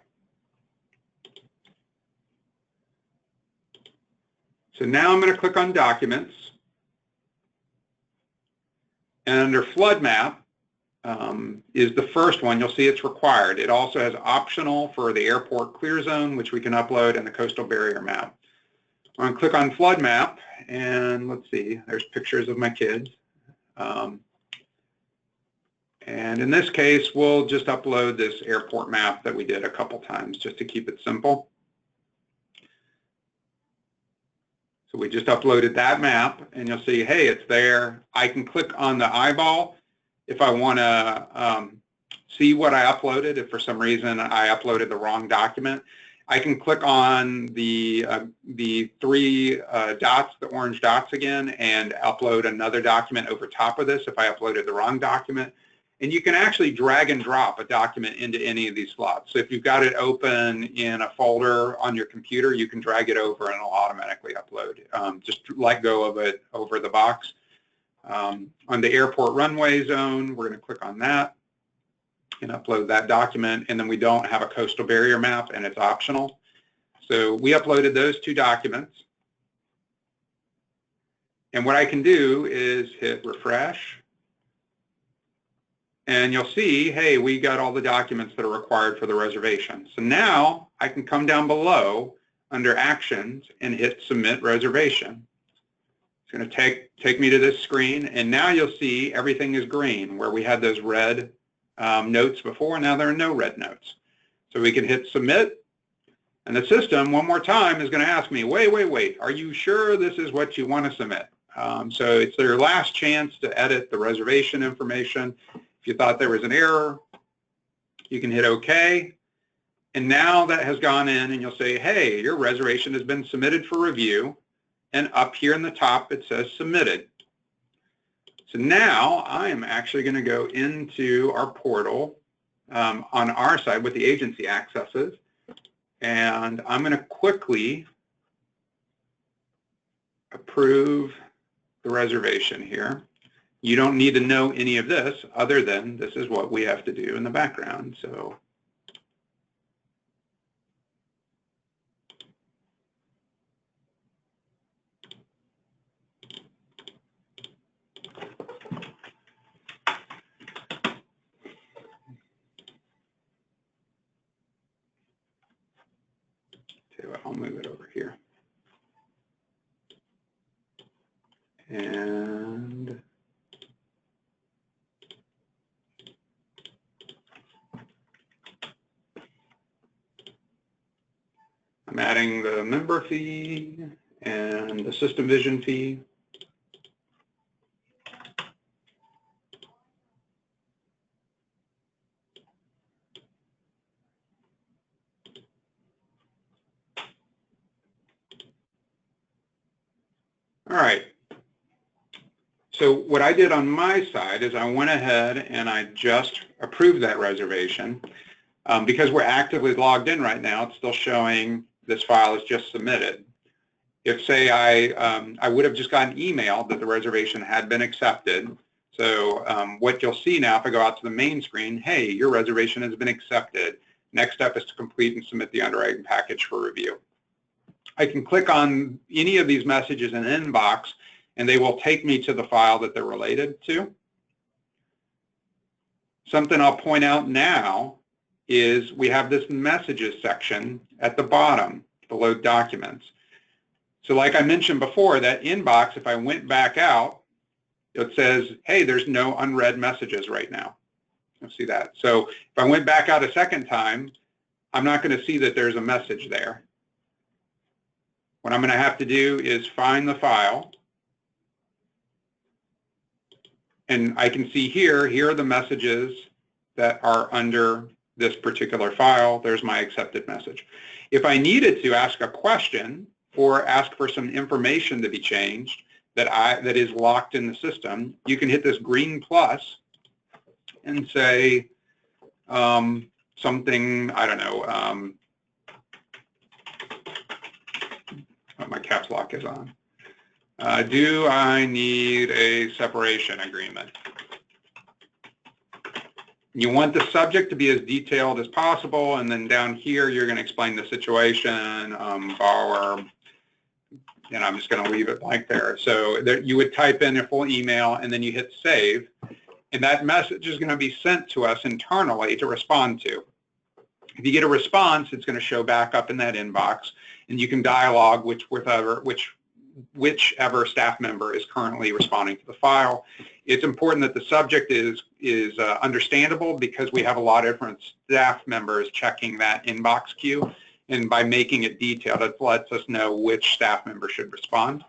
So now I'm going to click on Documents. And under Flood Map is the first one. You'll see it's required. It also has optional for the airport clear zone, which we can upload, and the coastal barrier map. I'm going to click on Flood Map, and let's see, there's pictures of my kids. And in this case, we'll just upload this airport map that we did a couple times just to keep it simple. So we just uploaded that map, and you'll see, hey, it's there. I can click on the eyeball if I want to see what I uploaded. If for some reason I uploaded the wrong document, I can click on the three dots, the orange dots again, and upload another document over top of this if I uploaded the wrong document. And you can actually drag and drop a document into any of these slots. So if you've got it open in a folder on your computer, you can drag it over and it'll automatically upload. Just let go of it over the box. On the airport runway zone, we're going to click on that and upload that document. And then we don't have a coastal barrier map, and it's optional. So we uploaded those two documents. And what I can do is hit refresh. And you'll see, hey, we got all the documents that are required for the reservation. So now I can come down below under Actions and hit Submit Reservation. It's going to take me to this screen, and now you'll see everything is green, where we had those red notes before. Now there are no red notes. So we can hit Submit, and the system, one more time, is going to ask me, wait, are you sure this is what you want to submit? So it's their last chance to edit the reservation information. If you thought there was an error, you can hit OK. And now that has gone in, and you'll say, hey, your reservation has been submitted for review. And up here in the top, it says Submitted. So now I am actually going to go into our portal on our side with the agency accesses. And I'm going to quickly approve the reservation here. You don't need to know any of this other than this is what we have to do in the background. So I'll move it over here. And I'm adding the member fee and the system vision fee. All right. So what I did on my side is I went ahead and I just approved that reservation. Because we're actively logged in right now, it's still showing this file is just submitted. If, say, I would have just gotten an email that the reservation had been accepted. So what you'll see now, if I go out to the main screen, hey, your reservation has been accepted. Next step is to complete and submit the underwriting package for review. I can click on any of these messages in Inbox, and they will take me to the file that they're related to. Something I'll point out now is we have this messages section at the bottom below documents. So like I mentioned before, that inbox, if I went back out, it says, hey, there's no unread messages right now. You'll see that. So if I went back out a second time, I'm not going to see that there's a message there. What I'm going to have to do is find the file. And I can see here are the messages that are under this particular file. There's my accepted message. If I needed to ask a question or ask for some information to be changed that is locked in the system, you can hit this green plus and say something, I don't know, my caps lock is on. Do I need a separation agreement? You want the subject to be as detailed as possible, and then down here you're going to explain the situation, borrower, and I'm just going to leave it blank there. So there, you would type in a full email, and then you hit save, and that message is going to be sent to us internally to respond to. If you get a response, it's going to show back up in that inbox, and you can dialogue whichever staff member is currently responding to the file. It's important that the subject is understandable because we have a lot of different staff members checking that inbox queue, and by making it detailed, it lets us know which staff member should respond.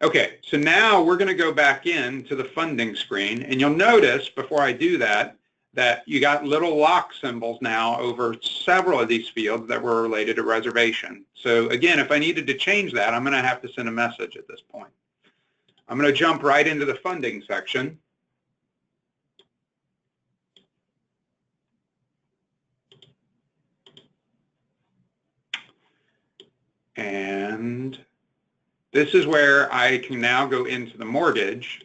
Okay, so now we're going to go back into the funding screen, and you'll notice before I do that, that you got little lock symbols now over several of these fields that were related to reservation. So again, if I needed to change that, I'm going to have to send a message at this point. I'm going to jump right into the funding section. And this is where I can now go into the mortgage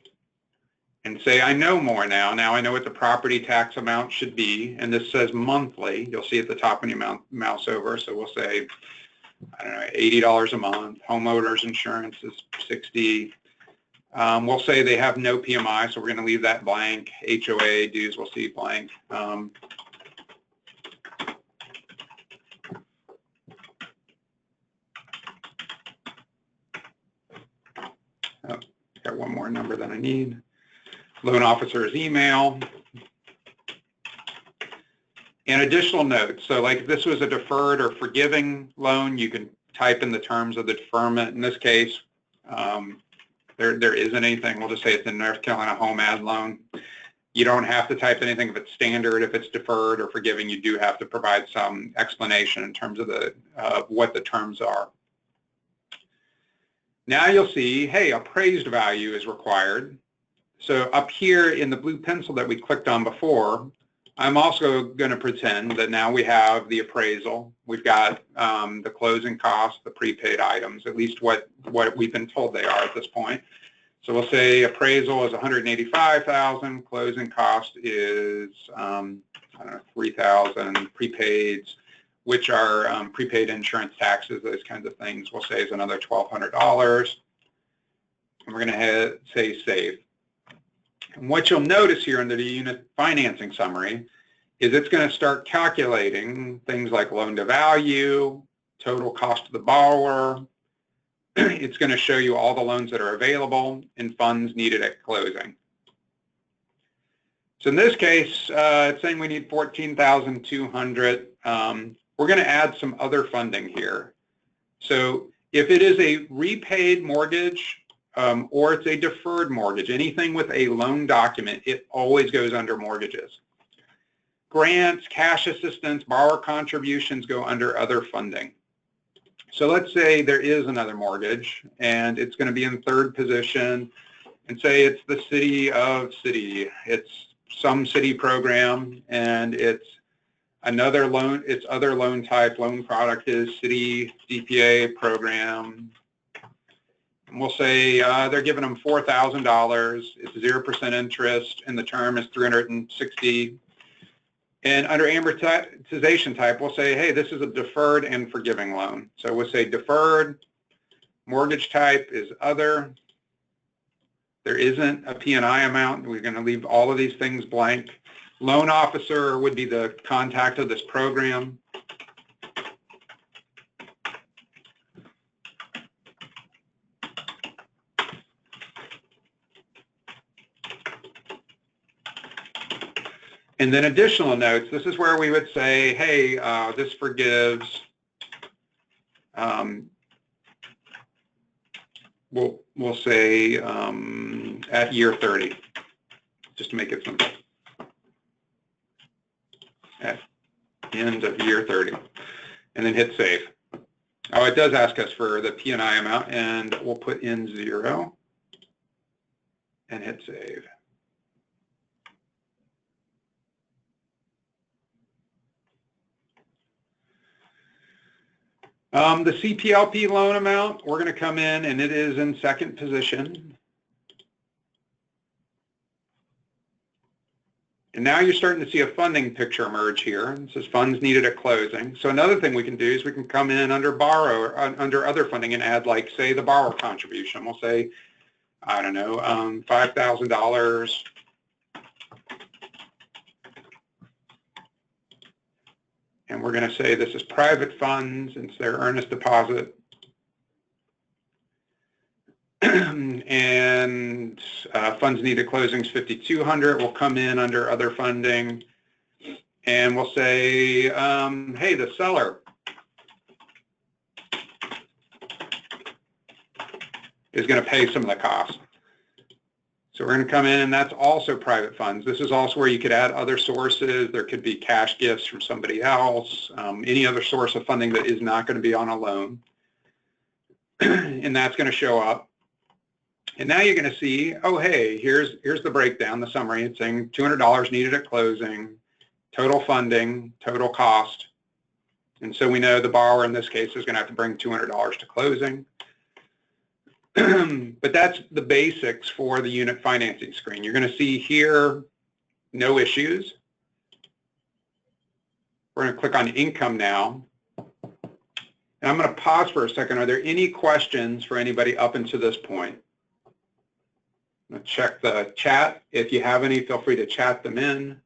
and say, I know more now. Now I know what the property tax amount should be, and this says monthly. You'll see at the top when you mouse over. So we'll say, I don't know, $80 a month. Homeowners insurance is $60. We'll say they have no PMI, so we're going to leave that blank. HOA dues, we'll see blank. more number than I need. Loan officer's email. And additional notes. So like if this was a deferred or forgiving loan, you can type in the terms of the deferment. In this case, there isn't anything. We'll just say it's a North Carolina home ad loan. You don't have to type anything if it's standard. If it's deferred or forgiving, you do have to provide some explanation in terms of what the terms are. Now you'll see, hey, appraised value is required. So up here in the blue pencil that we clicked on before, I'm also going to pretend that now we have the appraisal. We've got the closing costs, the prepaid items, at least what we've been told they are at this point. So we'll say appraisal is $185,000, closing cost is I don't know, $3,000, prepaids, which are prepaid insurance taxes, those kinds of things. We'll say is another $1,200, and we're going to say save. And what you'll notice here under the unit financing summary is it's going to start calculating things like loan to value, total cost to the borrower. It's going to show you all the loans that are available and funds needed at closing. So in this case, it's saying we need $14,200. We're going to add some other funding here. So if it is a repaid mortgage, or it's a deferred mortgage, anything with a loan document, it always goes under mortgages. Grants, cash assistance, borrower contributions go under other funding. So let's say there is another mortgage and it's going to be in third position, and say it's the city of city. It's some city program and it's another loan, its other loan type, loan product is city DPA program. And we'll say they're giving them $4,000. It's 0% interest, and the term is 360. And under amortization type, we'll say, hey, this is a deferred and forgiving loan. So we'll say deferred, mortgage type is other. There isn't a P&I amount. We're going to leave all of these things blank. Loan officer would be the contact of this program. And then additional notes, this is where we would say, hey, this forgives, we'll say at year 30, just to make it simple. At end of year 30, and then hit save. Oh, it does ask us for the P&I amount, and we'll put in 0 and hit save. The CPLP loan amount, we're going to come in and it is in second position. And now you're starting to see a funding picture emerge here. It says funds needed at closing. So another thing we can do is we can come in under borrow, under other funding, and add, like, say, the borrower contribution. We'll say, I don't know, $5,000. And we're going to say this is private funds, and it's their earnest deposit. And funds needed closing is $5,200. We'll come in under other funding, and we'll say, hey, the seller is going to pay some of the costs. So we're going to come in, and that's also private funds. This is also where you could add other sources. There could be cash gifts from somebody else, any other source of funding that is not going to be on a loan. And that's going to show up. And now you're going to see, oh, hey, here's the breakdown, the summary. It's saying $200 needed at closing, total funding, total cost. And so we know the borrower in this case is going to have to bring $200 to closing. But that's the basics for the unit financing screen. You're going to see here no issues. We're going to click on income now. And I'm going to pause for a second. Are there any questions for anybody up until this point? I'm going to check the chat. If you have any, feel free to chat them in.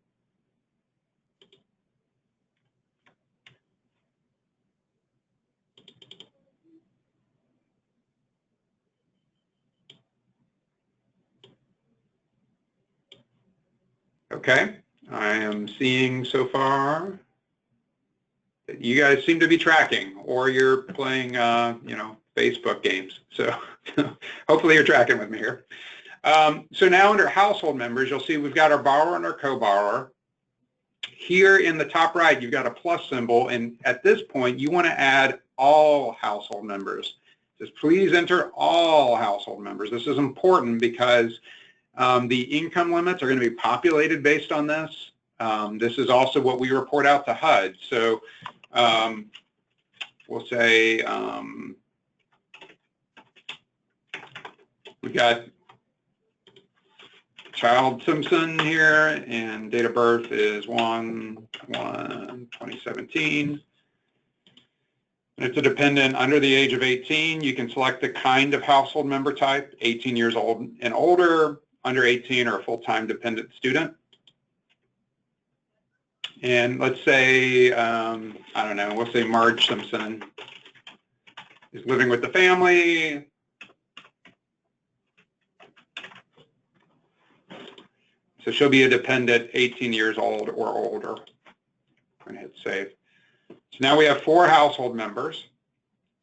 Okay, I am seeing so far that you guys seem to be tracking, or you're playing, you know, Facebook games. So hopefully you're tracking with me here. So now under household members, you'll see we've got our borrower and our co-borrower. Here in the top right, you've got a plus symbol, and at this point, you want to add all household members. Just please enter all household members. This is important because the income limits are going to be populated based on this. This is also what we report out to HUD. So we'll say we've got Child Simpson here, and date of birth is 1/1/2017. It's a dependent under the age of 18. You can select the kind of household member type, 18 years old and older, under 18, or a full-time dependent student. And let's say, I don't know, we'll say Marge Simpson is living with the family. So she'll be a dependent 18 years old or older. I'm going to hit save. So now we have 4 household members.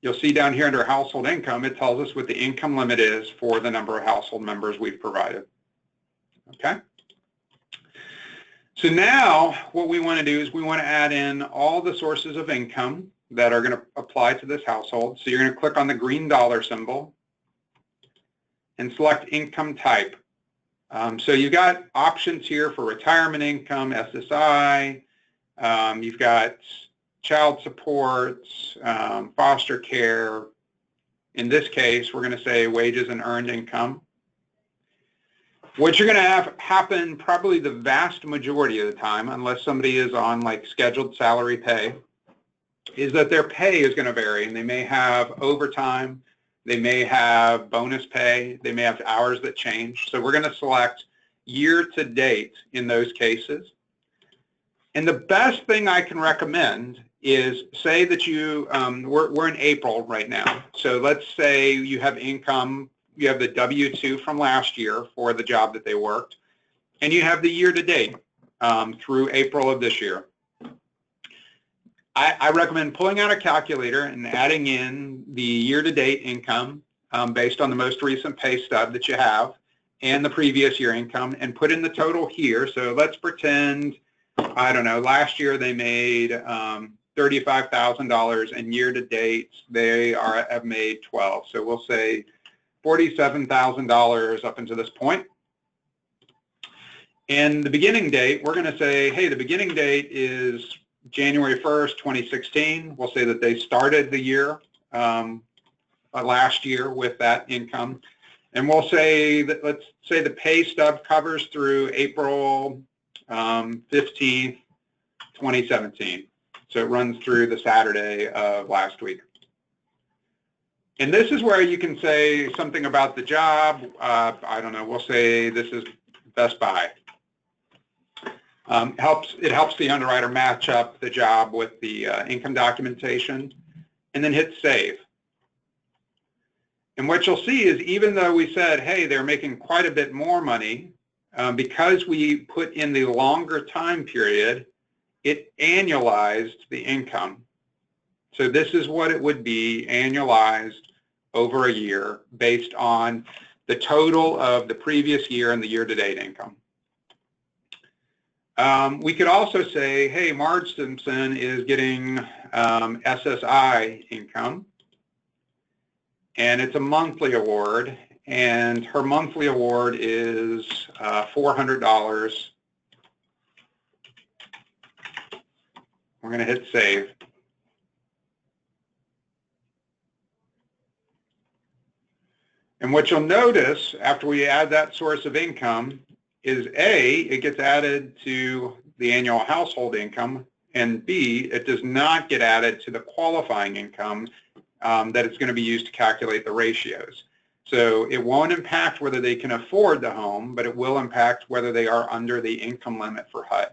You'll see down here under household income, it tells us what the income limit is for the number of household members we've provided. Okay? So now what we want to do is we want to add in all the sources of income that are going to apply to this household. So you're going to click on the green dollar symbol and select income type. So you've got options here for retirement income, SSI, you've got child support, foster care. In this case, we're going to say wages and earned income. What you're going to have happen probably the vast majority of the time, unless somebody is on like scheduled salary pay, is that their pay is going to vary, and they may have overtime, they may have bonus pay, they may have hours that change. So we're going to select year to date in those cases. And the best thing I can recommend is, say that you, we're in April right now. So let's say you have income, you have the W-2 from last year for the job that they worked, and you have the year to date through April of this year. I recommend pulling out a calculator and adding in the year-to-date income based on the most recent pay stub that you have and the previous year income, and put in the total here. So let's pretend, I don't know, last year they made $35,000, and year-to-date they have made 12. So we'll say $47,000 up until this point. And the beginning date, we're going to say, hey, the beginning date is January 1st, 2016. We'll say that they started the year last year with that income. And we'll say that, let's say the pay stub covers through April 15th, 2017. So it runs through the Saturday of last week. And this is where you can say something about the job. I don't know, we'll say this is Best Buy. It helps the underwriter match up the job with the income documentation, and then hit save. And what you'll see is, even though we said, hey, they're making quite a bit more money, because we put in the longer time period, it annualized the income. So this is what it would be annualized over a year based on the total of the previous year and the year-to-date income. We could also say, hey, Marge Simpson is getting SSI income, and it's a monthly award, and her monthly award is $400. We're going to hit save. And what you'll notice after we add that source of income is, A, it gets added to the annual household income, and B, it does not get added to the qualifying income that it's going to be used to calculate the ratios. So it won't impact whether they can afford the home, but it will impact whether they are under the income limit for HUD.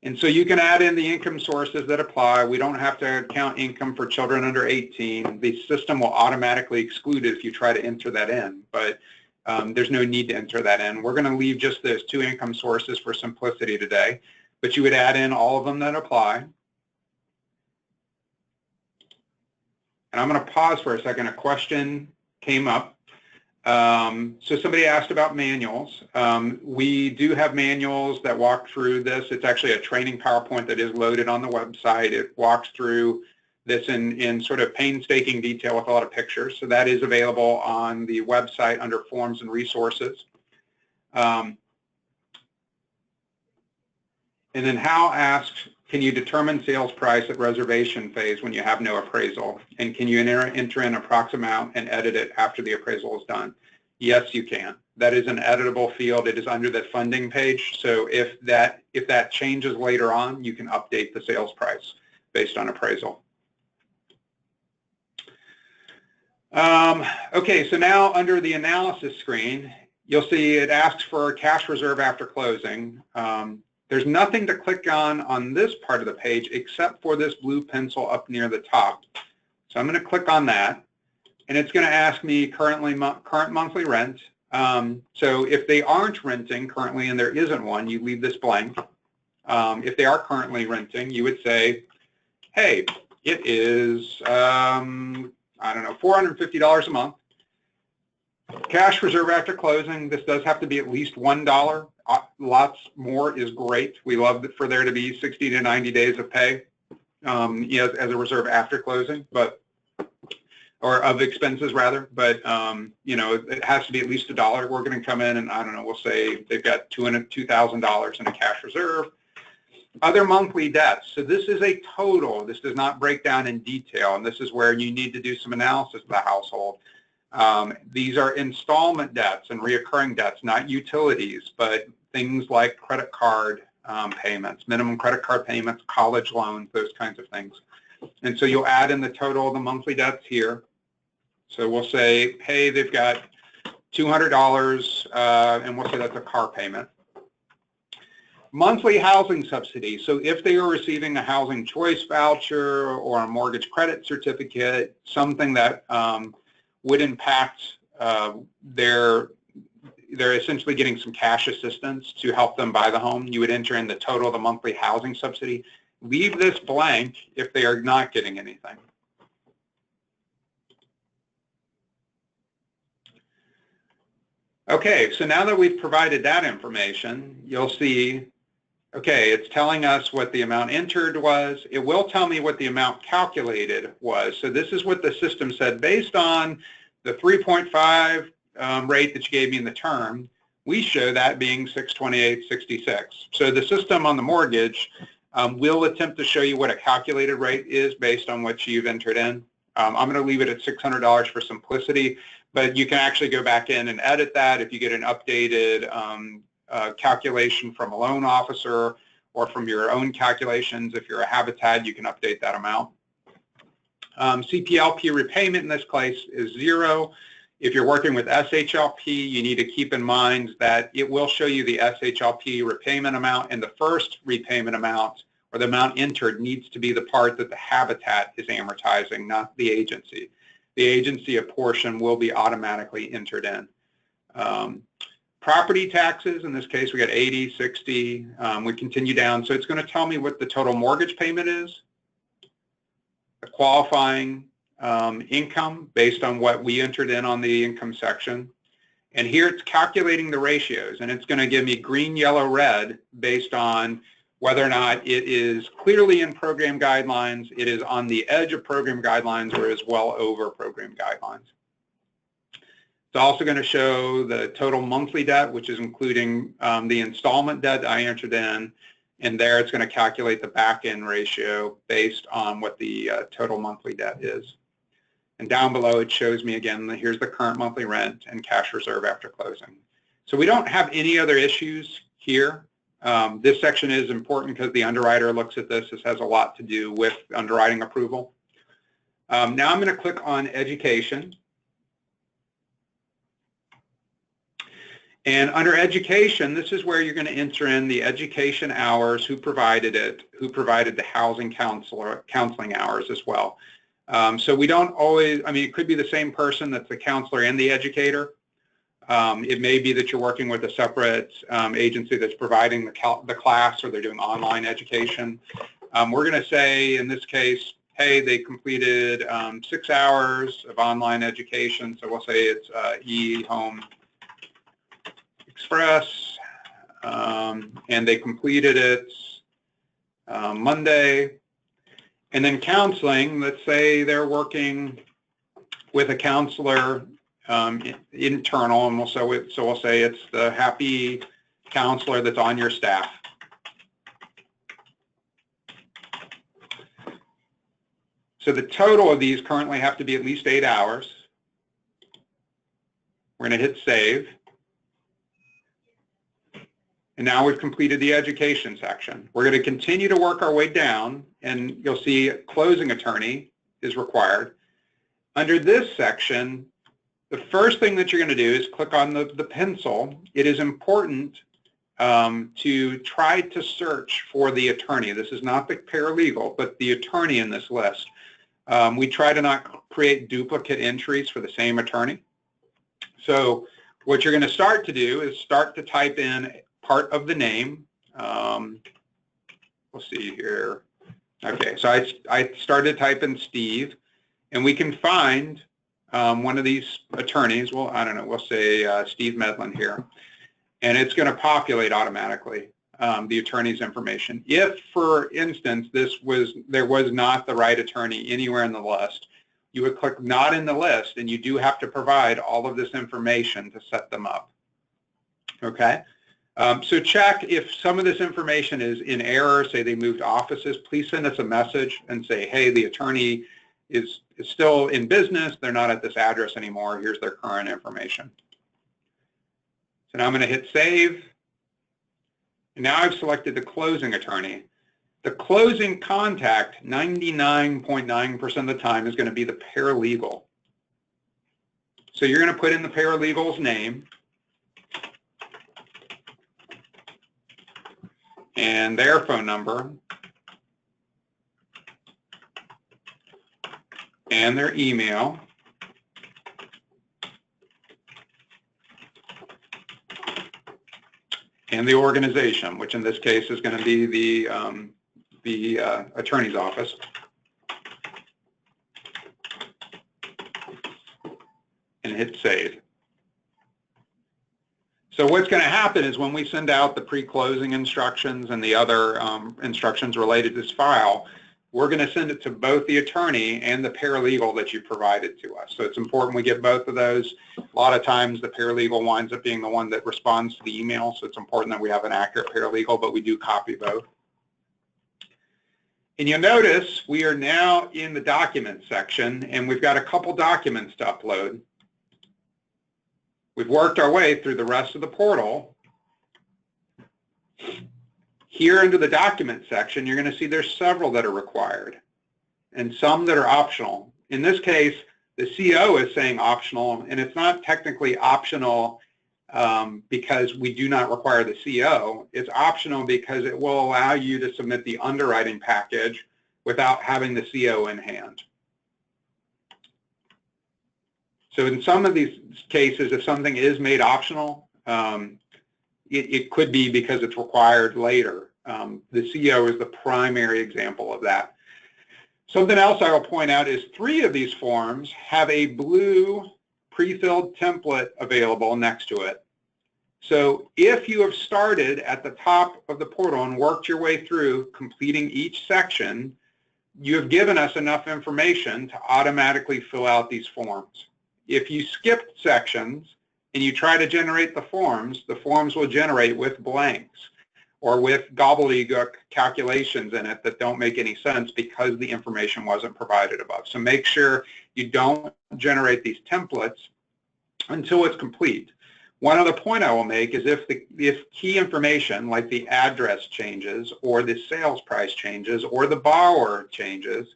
And so you can add in the income sources that apply. We don't have to count income for children under 18. The system will automatically exclude it if you try to enter that in. But there's no need to enter that in. We're going to leave just those 2 income sources for simplicity today, but you would add in all of them that apply. And I'm going to pause for a second. A question came up. So somebody asked about manuals. We do have manuals that walk through this. It's actually a training PowerPoint that is loaded on the website. It walks through this in sort of painstaking detail with a lot of pictures. So that is available on the website under Forms and Resources. And then Hal asks, can you determine sales price at reservation phase when you have no appraisal? And can you enter in approximate amount and edit it after the appraisal is done? Yes, you can. That is an editable field. It is under the funding page. So if that changes later on, you can update the sales price based on appraisal. Okay, so now under the analysis screen, you'll see it asks for cash reserve after closing. There's nothing to click on this part of the page except for this blue pencil up near the top. So I'm going to click on that, and it's going to ask me current monthly rent. So if they aren't renting currently and there isn't one, you leave this blank. If they are currently renting, you would say, hey, it is, I don't know, $450 a month. Cash reserve after closing, this does have to be at least $1. Lots more is great. We love for there to be 60 to 90 days of pay as a reserve after closing, or of expenses rather. But it has to be at least $1. We're going to come in and I don't know, we'll say they've got $2,000 in a cash reserve. Other monthly debts. So this is a total. This does not break down in detail, and this is where you need to do some analysis of the household. These are installment debts and reoccurring debts, not utilities, but things like credit card payments, minimum credit card payments, college loans, those kinds of things. And so you'll add in the total of the monthly debts here. So we'll say, hey, they've got $200, and we'll say that's a car payment. Monthly housing subsidy. So if they are receiving a housing choice voucher or a mortgage credit certificate, something that would impact they're essentially getting some cash assistance to help them buy the home, you would enter in the total of the monthly housing subsidy. Leave this blank if they are not getting anything. Okay, so now that we've provided that information, you'll see, okay, it's telling us what the amount entered was. It will tell me what the amount calculated was. So this is what the system said. Based on the 3.5 rate that you gave me in the term, we show that being 628.66. So the system on the mortgage will attempt to show you what a calculated rate is based on what you've entered in. I'm going to leave it at $600 for simplicity, but you can actually go back in and edit that if you get an updated calculation from a loan officer or from your own calculations. If you're a Habitat, you can update that amount. CPLP repayment in this case is 0. If you're working with SHLP, you need to keep in mind that it will show you the SHLP repayment amount, and the first repayment amount or the amount entered needs to be the part that the Habitat is amortizing, not the agency. The agency, a portion will be automatically entered in. Property taxes, in this case, we got 80, 60. We continue down. So it's going to tell me what the total mortgage payment is, the qualifying income based on what we entered in on the income section. And here it's calculating the ratios, and it's going to give me green, yellow, red based on whether or not it is clearly in program guidelines, it is on the edge of program guidelines, or is well over program guidelines. It's also going to show the total monthly debt, which is including the installment debt I entered in, and there it's going to calculate the back-end ratio based on what the total monthly debt is. And down below it shows me again, here's the current monthly rent and cash reserve after closing. So we don't have any other issues here. This section is important because the underwriter looks at this. This has a lot to do with underwriting approval. Now I'm going to click on education. And under education, this is where you're going to enter in the education hours, who provided it, who provided the housing counseling hours as well. So we don't always, I mean, it could be the same person that's the counselor and the educator. It may be that you're working with a separate agency that's providing the class, or they're doing online education. We're going to say, in this case, hey, they completed 6 hours of online education, so we'll say it's eHome Express, and they completed it Monday. And then counseling, let's say they're working with a counselor internal, and we'll say it's the happy counselor that's on your staff. So the total of these currently have to be at least 8 hours. We're going to hit save. And now we've completed the education section. We're going to continue to work our way down, and you'll see closing attorney is required. Under this section, the first thing that you're going to do is click on the pencil. It is important to try to search for the attorney. This is not the paralegal, but the attorney in this list. We try to not create duplicate entries for the same attorney. So what you're going to start to do is start to type in part of the name. We'll see here. Okay, so I started to type in Steve, and we can find one of these attorneys. Well, I don't know, we'll say Steve Medlin here, and it's going to populate automatically the attorney's information. If, for instance, there was not the right attorney anywhere in the list, you would click not in the list, and you do have to provide all of this information to set them up. Okay? So check if some of this information is in error, say they moved offices, please send us a message and say, hey, the attorney is still in business, they're not at this address anymore, here's their current information. So now I'm going to hit save, and now I've selected the closing attorney. The closing contact, 99.9% of the time, is going to be the paralegal. So you're going to put in the paralegal's name and their phone number and their email, and the organization, which in this case is going to be the attorney's office. And hit save. So what's going to happen is when we send out the pre-closing instructions and the other instructions related to this file, we're going to send it to both the attorney and the paralegal that you provided to us. So it's important we get both of those. A lot of times the paralegal winds up being the one that responds to the email, so it's important that we have an accurate paralegal, but we do copy both. And you'll notice we are now in the documents section, and we've got a couple documents to upload. We've worked our way through the rest of the portal. Here into the document section, you're going to see there's several that are required and some that are optional. In this case, the CO is saying optional, and it's not technically optional because we do not require the CO. It's optional because it will allow you to submit the underwriting package without having the CO in hand. So in some of these cases, if something is made optional, it could be because it's required later. The CO is the primary example of that. Something else I will point out is 3 of these forms have a blue pre-filled template available next to it. So if you have started at the top of the portal and worked your way through completing each section, you have given us enough information to automatically fill out these forms. If you skip sections and you try to generate the forms will generate with blanks or with gobbledygook calculations in it that don't make any sense because the information wasn't provided above. So make sure you don't generate these templates until it's complete. One other point I will make is if key information like the address changes or the sales price changes or the borrower changes,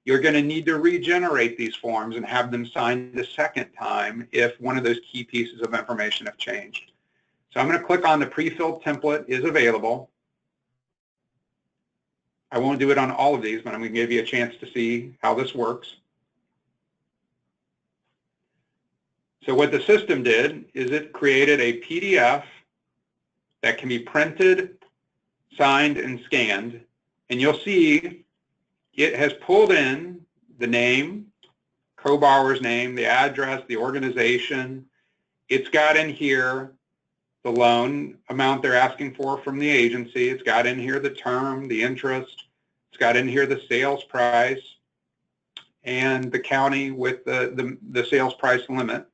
you're going to need to regenerate these forms and have them signed the second time if one of those key pieces of information have changed. So I'm going to click on the pre-filled template is available. I won't do it on all of these, but I'm going to give you a chance to see how this works. So what the system did is it created a PDF that can be printed, signed, and scanned. And you'll see it has pulled in the name, co-borrower's name, the address, the organization. It's got in here the loan amount they're asking for from the agency. It's got in here the term, the interest. It's got in here the sales price and the county with the sales price limit.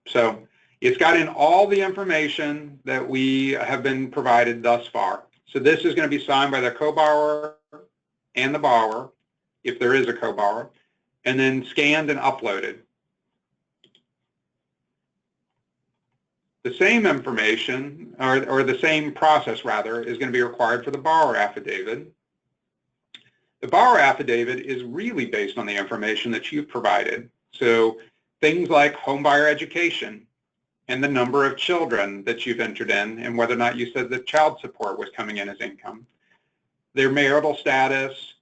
So it's got in all the information that we have been provided thus far. So this is going to be signed by the co-borrower and the borrower, if there is a co-borrower, and then scanned and uploaded. The same information, or the same process rather, is going to be required for the borrower affidavit. The borrower affidavit is really based on the information that you've provided. So things like homebuyer education and the number of children that you've entered in and whether or not you said that child support was coming in as income, their marital status,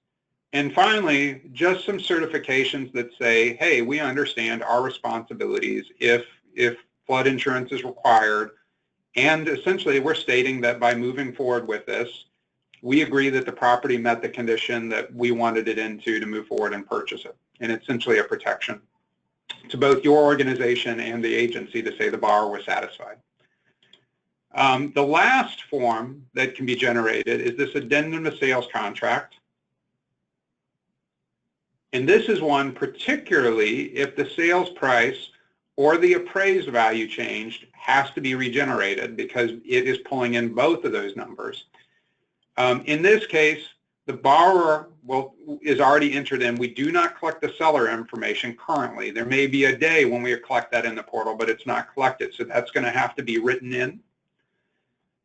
and finally, just some certifications that say, hey, we understand our responsibilities if flood insurance is required. And essentially, we're stating that by moving forward with this, we agree that the property met the condition that we wanted it into to move forward and purchase it. And it's essentially a protection to both your organization and the agency to say the borrower was satisfied. The last form that can be generated is this addendum to sales contract. And this is one particularly if the sales price or the appraised value changed has to be regenerated because it is pulling in both of those numbers. In this case, the borrower is already entered in. We do not collect the seller information currently. There may be a day when we collect that in the portal, but it's not collected, so that's going to have to be written in.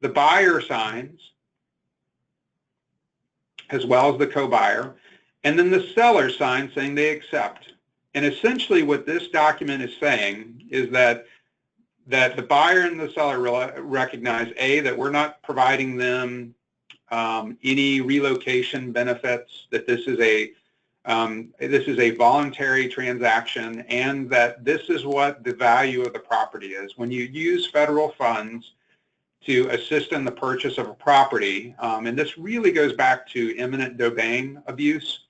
The buyer signs, as well as the co-buyer, and then the seller signs saying they accept. And essentially what this document is saying is that the buyer and the seller recognize, A, that we're not providing them any relocation benefits, that this is a voluntary transaction, and that this is what the value of the property is. When you use federal funds to assist in the purchase of a property, and this really goes back to eminent domain abuse,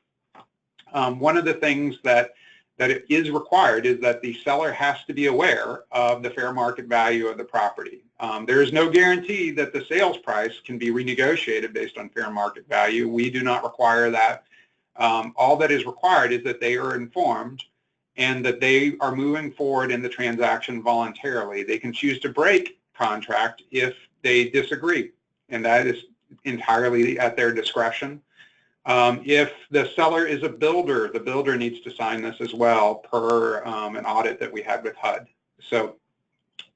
one of the things that it is required is that the seller has to be aware of the fair market value of the property. There is no guarantee that the sales price can be renegotiated based on fair market value. We do not require that. All that is required is that they are informed and that they are moving forward in the transaction voluntarily. They can choose to break contract if they disagree, and that is entirely at their discretion. If the seller is a builder, the builder needs to sign this as well per an audit that we had with HUD. So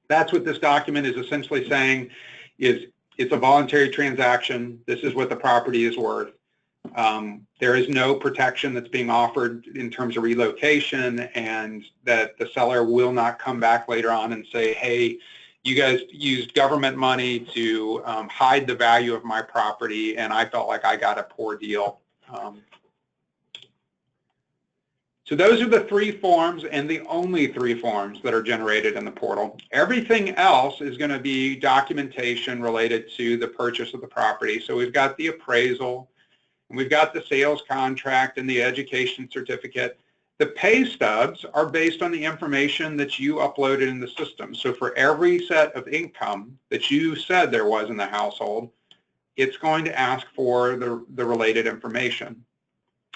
that's what this document is essentially saying, is it's a voluntary transaction. This is what the property is worth. There is no protection that's being offered in terms of relocation, and that the seller will not come back later on and say, hey, you guys used government money to hide the value of my property, and I felt like I got a poor deal. So those are the three forms, and the only three forms that are generated in the portal. Everything else is going to be documentation related to the purchase of the property. So we've got the appraisal, and we've got the sales contract and the education certificate. The pay stubs are based on the information that you uploaded in the system. So for every set of income that you said there was in the household, it's going to ask for the related information.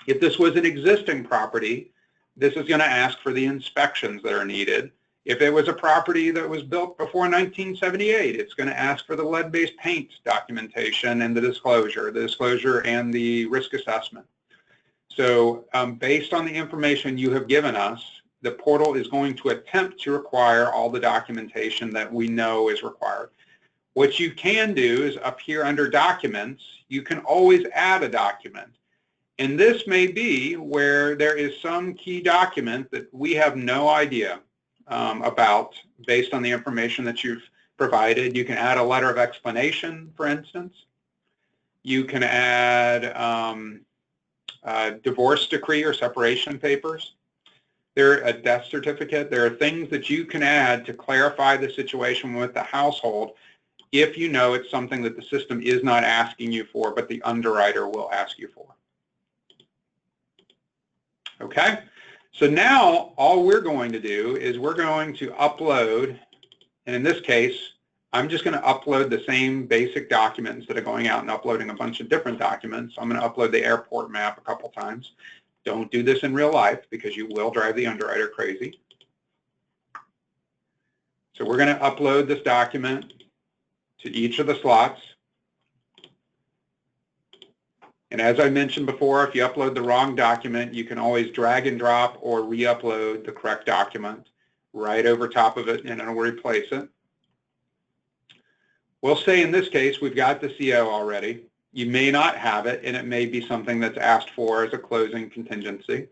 If this was an existing property, this is going to ask for the inspections that are needed. If it was a property that was built before 1978, it's going to ask for the lead-based paint documentation and the disclosure and the risk assessment. So based on the information you have given us, the portal is going to attempt to require all the documentation that we know is required. What you can do is up here under documents, you can always add a document. And this may be where there is some key document that we have no idea about based on the information that you've provided. You can add a letter of explanation, for instance. You can add divorce decree or separation papers. a death certificate. There are things that you can add to clarify the situation with the household if you know it's something that the system is not asking you for, but the underwriter will ask you for. Okay? So now all we're going to do is we're going to upload, and in this case, I'm just going to upload the same basic document instead of going out and uploading a bunch of different documents. I'm going to upload the airport map a couple times. Don't do this in real life because you will drive the underwriter crazy. So we're going to upload this document to each of the slots. And as I mentioned before, if you upload the wrong document, you can always drag and drop or re-upload the correct document right over top of it, and it'll replace it. We'll say in this case we've got the CO already. You may not have it, and it may be something that's asked for as a closing contingency.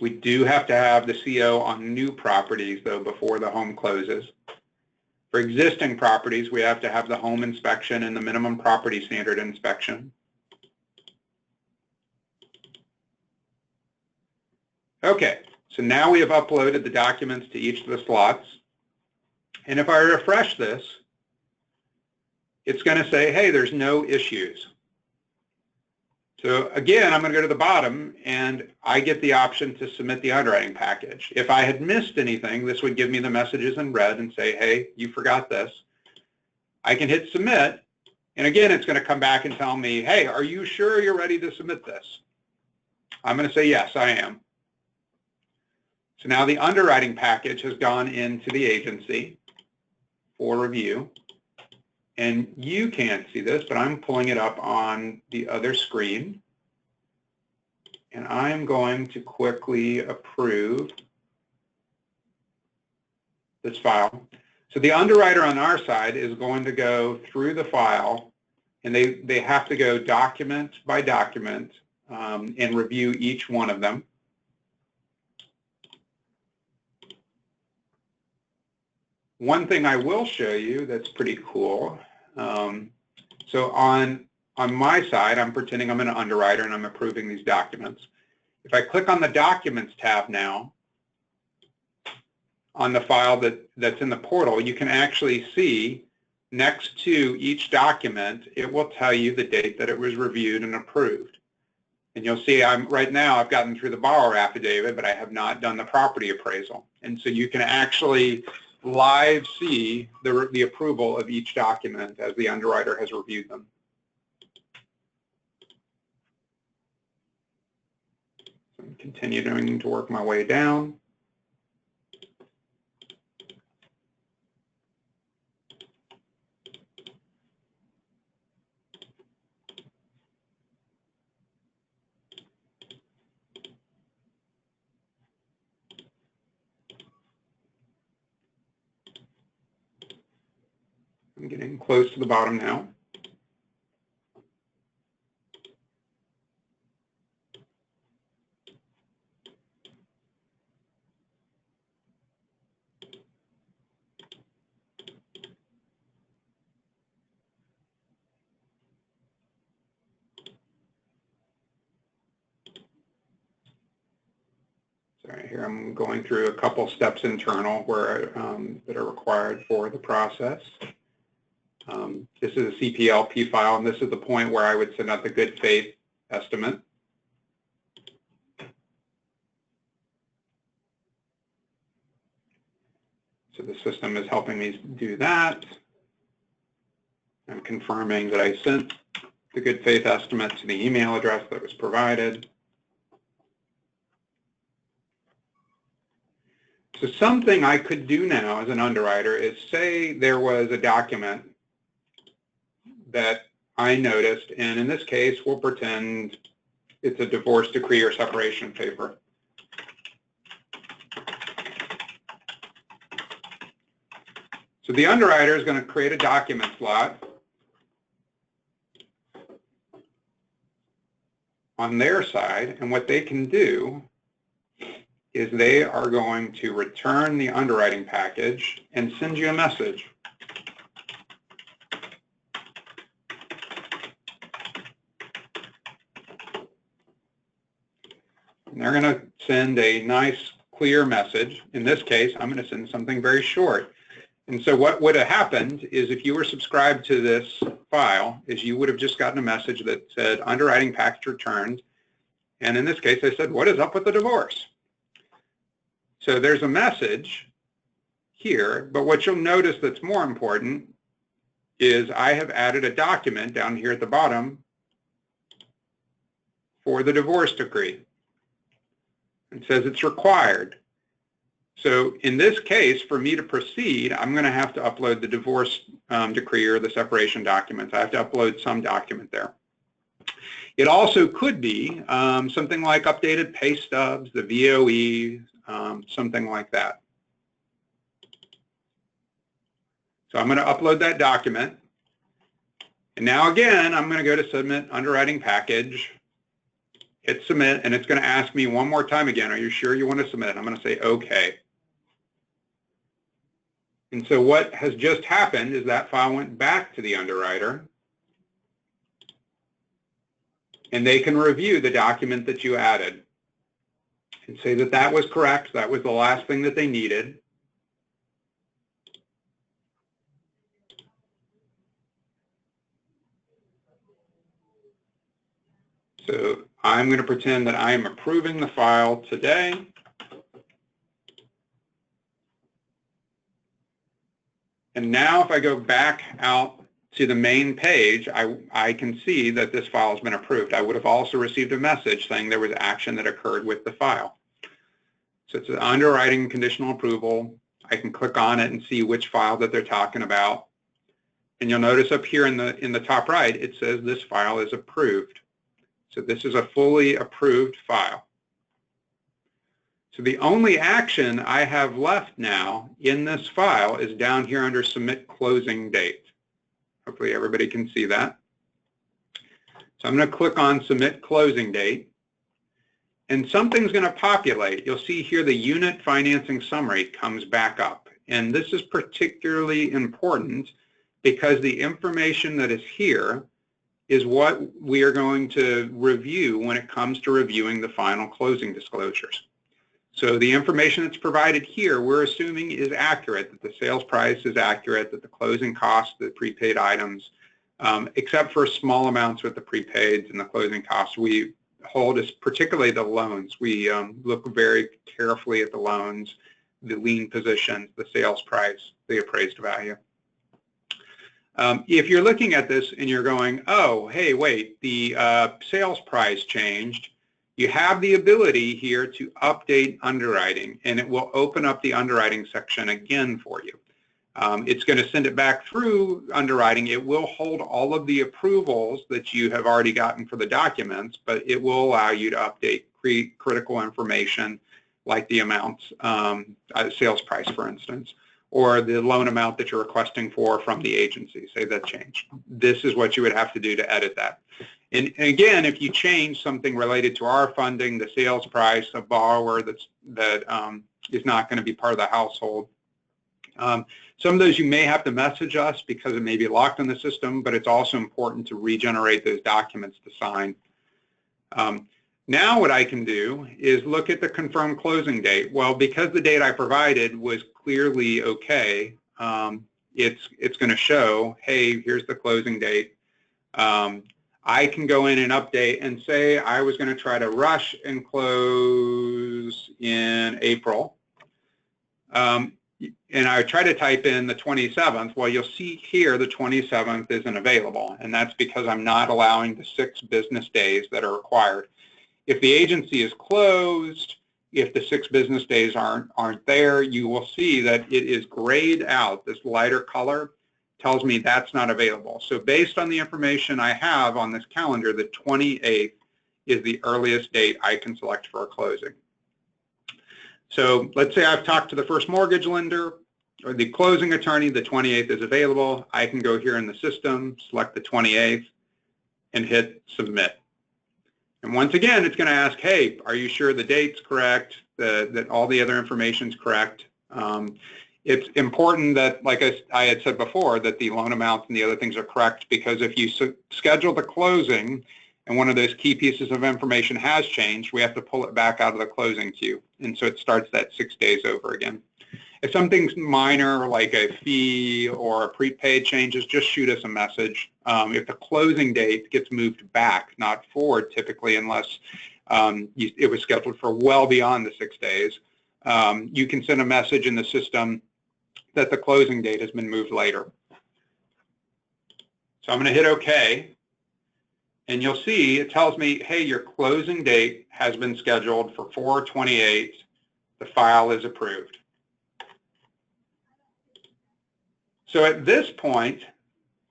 We do have to have the CO on new properties, though, before the home closes. For existing properties, we have to have the home inspection and the minimum property standard inspection. Okay, so now we have uploaded the documents to each of the slots. And if I refresh this, it's going to say, hey, there's no issues. So again, I'm going to go to the bottom, and I get the option to submit the underwriting package. If I had missed anything, this would give me the messages in red and say, hey, you forgot this. I can hit submit, and again, it's going to come back and tell me, hey, are you sure you're ready to submit this? I'm going to say, yes, I am. So now the underwriting package has gone into the agency for review. And you can't see this, but I'm pulling it up on the other screen. And I'm going to quickly approve this file. So the underwriter on our side is going to go through the file, and they have to go document by document and review each one of them. One thing I will show you that's pretty cool. So on my side, I'm pretending I'm an underwriter and I'm approving these documents. If I click on the Documents tab now, on the file that's in the portal, you can actually see next to each document, it will tell you the date that it was reviewed and approved. And you'll see right now I've gotten through the borrower affidavit, but I have not done the property appraisal. And so you can actually live see the approval of each document as the underwriter has reviewed them. So I'm continuing to work my way down. I'm getting close to the bottom now. Sorry, here I'm going through a couple steps internal where that are required for the process. This is a SHLP file, and this is the point where I would send out the good faith estimate. So the system is helping me do that. I'm confirming that I sent the good faith estimate to the email address that was provided. So something I could do now as an underwriter is say there was a document that I noticed, and in this case, we'll pretend it's a divorce decree or separation paper. So the underwriter is going to create a document slot on their side, and what they can do is they are going to return the underwriting package and send you a message. And they're going to send a nice, clear message. In this case, I'm going to send something very short. And so what would have happened is if you were subscribed to this file, is you would have just gotten a message that said underwriting package returned. And in this case, I said, what is up with the divorce? So there's a message here, but what you'll notice that's more important is I have added a document down here at the bottom for the divorce decree. It says it's required. So in this case, for me to proceed, I'm going to have to upload the divorce decree or the separation documents. I have to upload some document there. It also could be something like updated pay stubs, the VOE, something like that. So I'm going to upload that document. And now again, I'm going to go to submit underwriting package, hit submit, and it's going to ask me one more time again, are you sure you want to submit? I'm going to say okay. And so what has just happened is that file went back to the underwriter, and they can review the document that you added and say that that was correct, that was the last thing that they needed. So I'm going to pretend that I am approving the file today. And now if I go back out to the main page, I can see that this file has been approved. I would have also received a message saying there was action that occurred with the file. So it's an underwriting conditional approval. I can click on it and see which file that they're talking about. And you'll notice up here in the top right, it says this file is approved. So this is a fully approved file. So the only action I have left now in this file is down here under Submit Closing Date. Hopefully everybody can see that. So I'm going to click on Submit Closing Date, and something's going to populate. You'll see here the unit financing summary comes back up. And this is particularly important because the information that is here is what we are going to review when it comes to reviewing the final closing disclosures. So the information that's provided here, we're assuming is accurate, that the sales price is accurate, that the closing costs, the prepaid items, except for small amounts with the prepaids and the closing costs, we hold as particularly the loans. We look very carefully at the loans, the lien positions, the sales price, the appraised value. If you're looking at this and you're going, oh, hey, wait, the sales price changed, you have the ability here to update underwriting, and it will open up the underwriting section again for you. It's going to send it back through underwriting. It will hold all of the approvals that you have already gotten for the documents, but it will allow you to update critical information like the amounts, sales price, for instance, or the loan amount that you're requesting from the agency. Say that changed. This is what you would have to do to edit that. And again, if you change something related to our funding, the sales price, a borrower that is not going to be part of the household, some of those you may have to message us because it may be locked in the system, but it's also important to regenerate those documents to sign. Now what I can do is look at the confirmed closing date. Well, because the date I provided was clearly okay, it's going to show, hey, here's the closing date. I can go in and update and say I was going to try to rush and close in April. And I try to type in the 27th. Well, you'll see here the 27th isn't available, and that's because I'm not allowing the 6 business days that are required. If the agency is closed, if the 6 business days aren't there, you will see that it is grayed out. This lighter color tells me that's not available. So based on the information I have on this calendar, the 28th is the earliest date I can select for a closing. So let's say I've talked to the first mortgage lender or the closing attorney, the 28th is available. I can go here in the system, select the 28th, and hit submit. And once again, it's going to ask, hey, are you sure the date's correct, that all the other information's correct? It's important that, like I had said before, that the loan amounts and the other things are correct, because if you schedule the closing and one of those key pieces of information has changed, we have to pull it back out of the closing queue. And so it starts that 6 days over again. If something's minor, like a fee or a prepaid changes, just shoot us a message. If the closing date gets moved back, not forward typically, unless it was scheduled for well beyond the 6 days, you can send a message in the system that the closing date has been moved later. So I'm going to hit OK, and you'll see it tells me, hey, your closing date has been scheduled for 4/28. The file is approved. So at this point,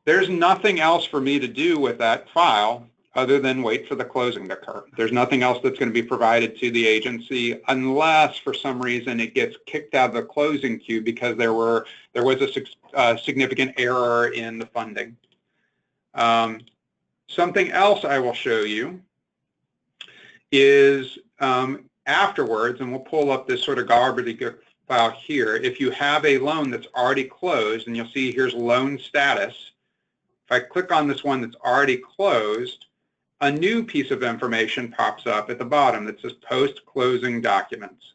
there's nothing else for me to do with that file other than wait for the closing to occur. There's nothing else that's going to be provided to the agency unless for some reason it gets kicked out of the closing queue because there was a significant error in the funding. Something else I will show you is afterwards, and we'll pull up this sort of gobbledygook file here. If you have a loan that's already closed, and you'll see here's loan status. If I click on this one that's already closed, a new piece of information pops up at the bottom that says post-closing documents.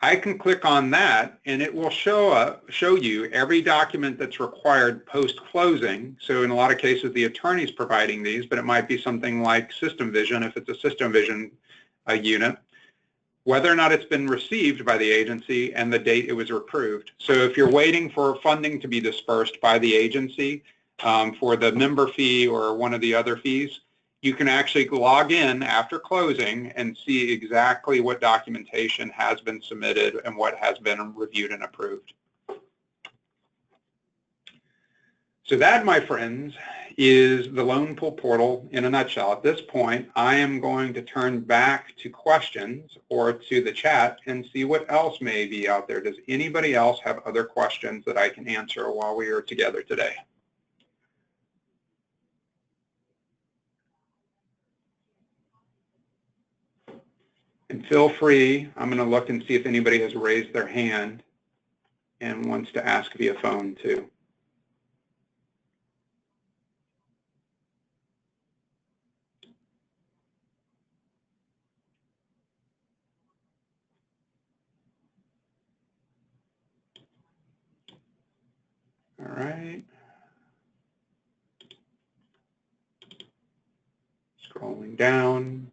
I can click on that, and it will show you every document that's required post-closing. So in a lot of cases, the attorney's providing these, but it might be something like System Vision if it's a System Vision unit, whether or not it's been received by the agency and the date it was approved. So if you're waiting for funding to be dispersed by the agency for the member fee or one of the other fees, you can actually log in after closing and see exactly what documentation has been submitted and what has been reviewed and approved. So that, my friends, is the Loan Pool Portal in a nutshell. At this point, I am going to turn back to questions or to the chat and see what else may be out there. Does anybody else have other questions that I can answer while we are together today? And feel free, I'm going to look and see if anybody has raised their hand and wants to ask via phone too. All right. Scrolling down.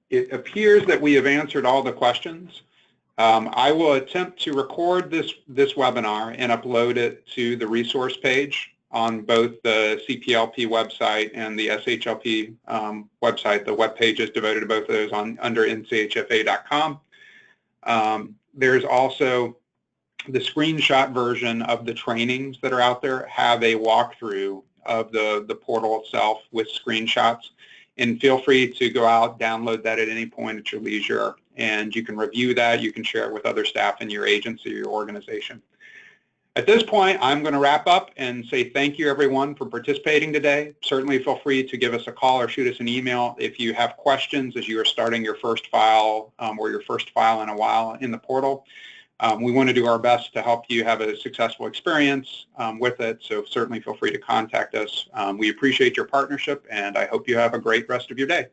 It appears that we have answered all the questions. I will attempt to record this webinar and upload it to the resource page on both the CPLP website and the SHLP website. The web page is devoted to both of those under nchfa.com. There's also the screenshot version of the trainings that are out there have a walkthrough of the portal itself with screenshots. And feel free to go out, download that at any point at your leisure, and you can review that. You can share it with other staff in your agency or your organization. At this point, I'm going to wrap up and say thank you, everyone, for participating today. Certainly feel free to give us a call or shoot us an email if you have questions as you are starting your first file or your first file in a while in the portal. We want to do our best to help you have a successful experience with it, so certainly feel free to contact us. We appreciate your partnership, and I hope you have a great rest of your day.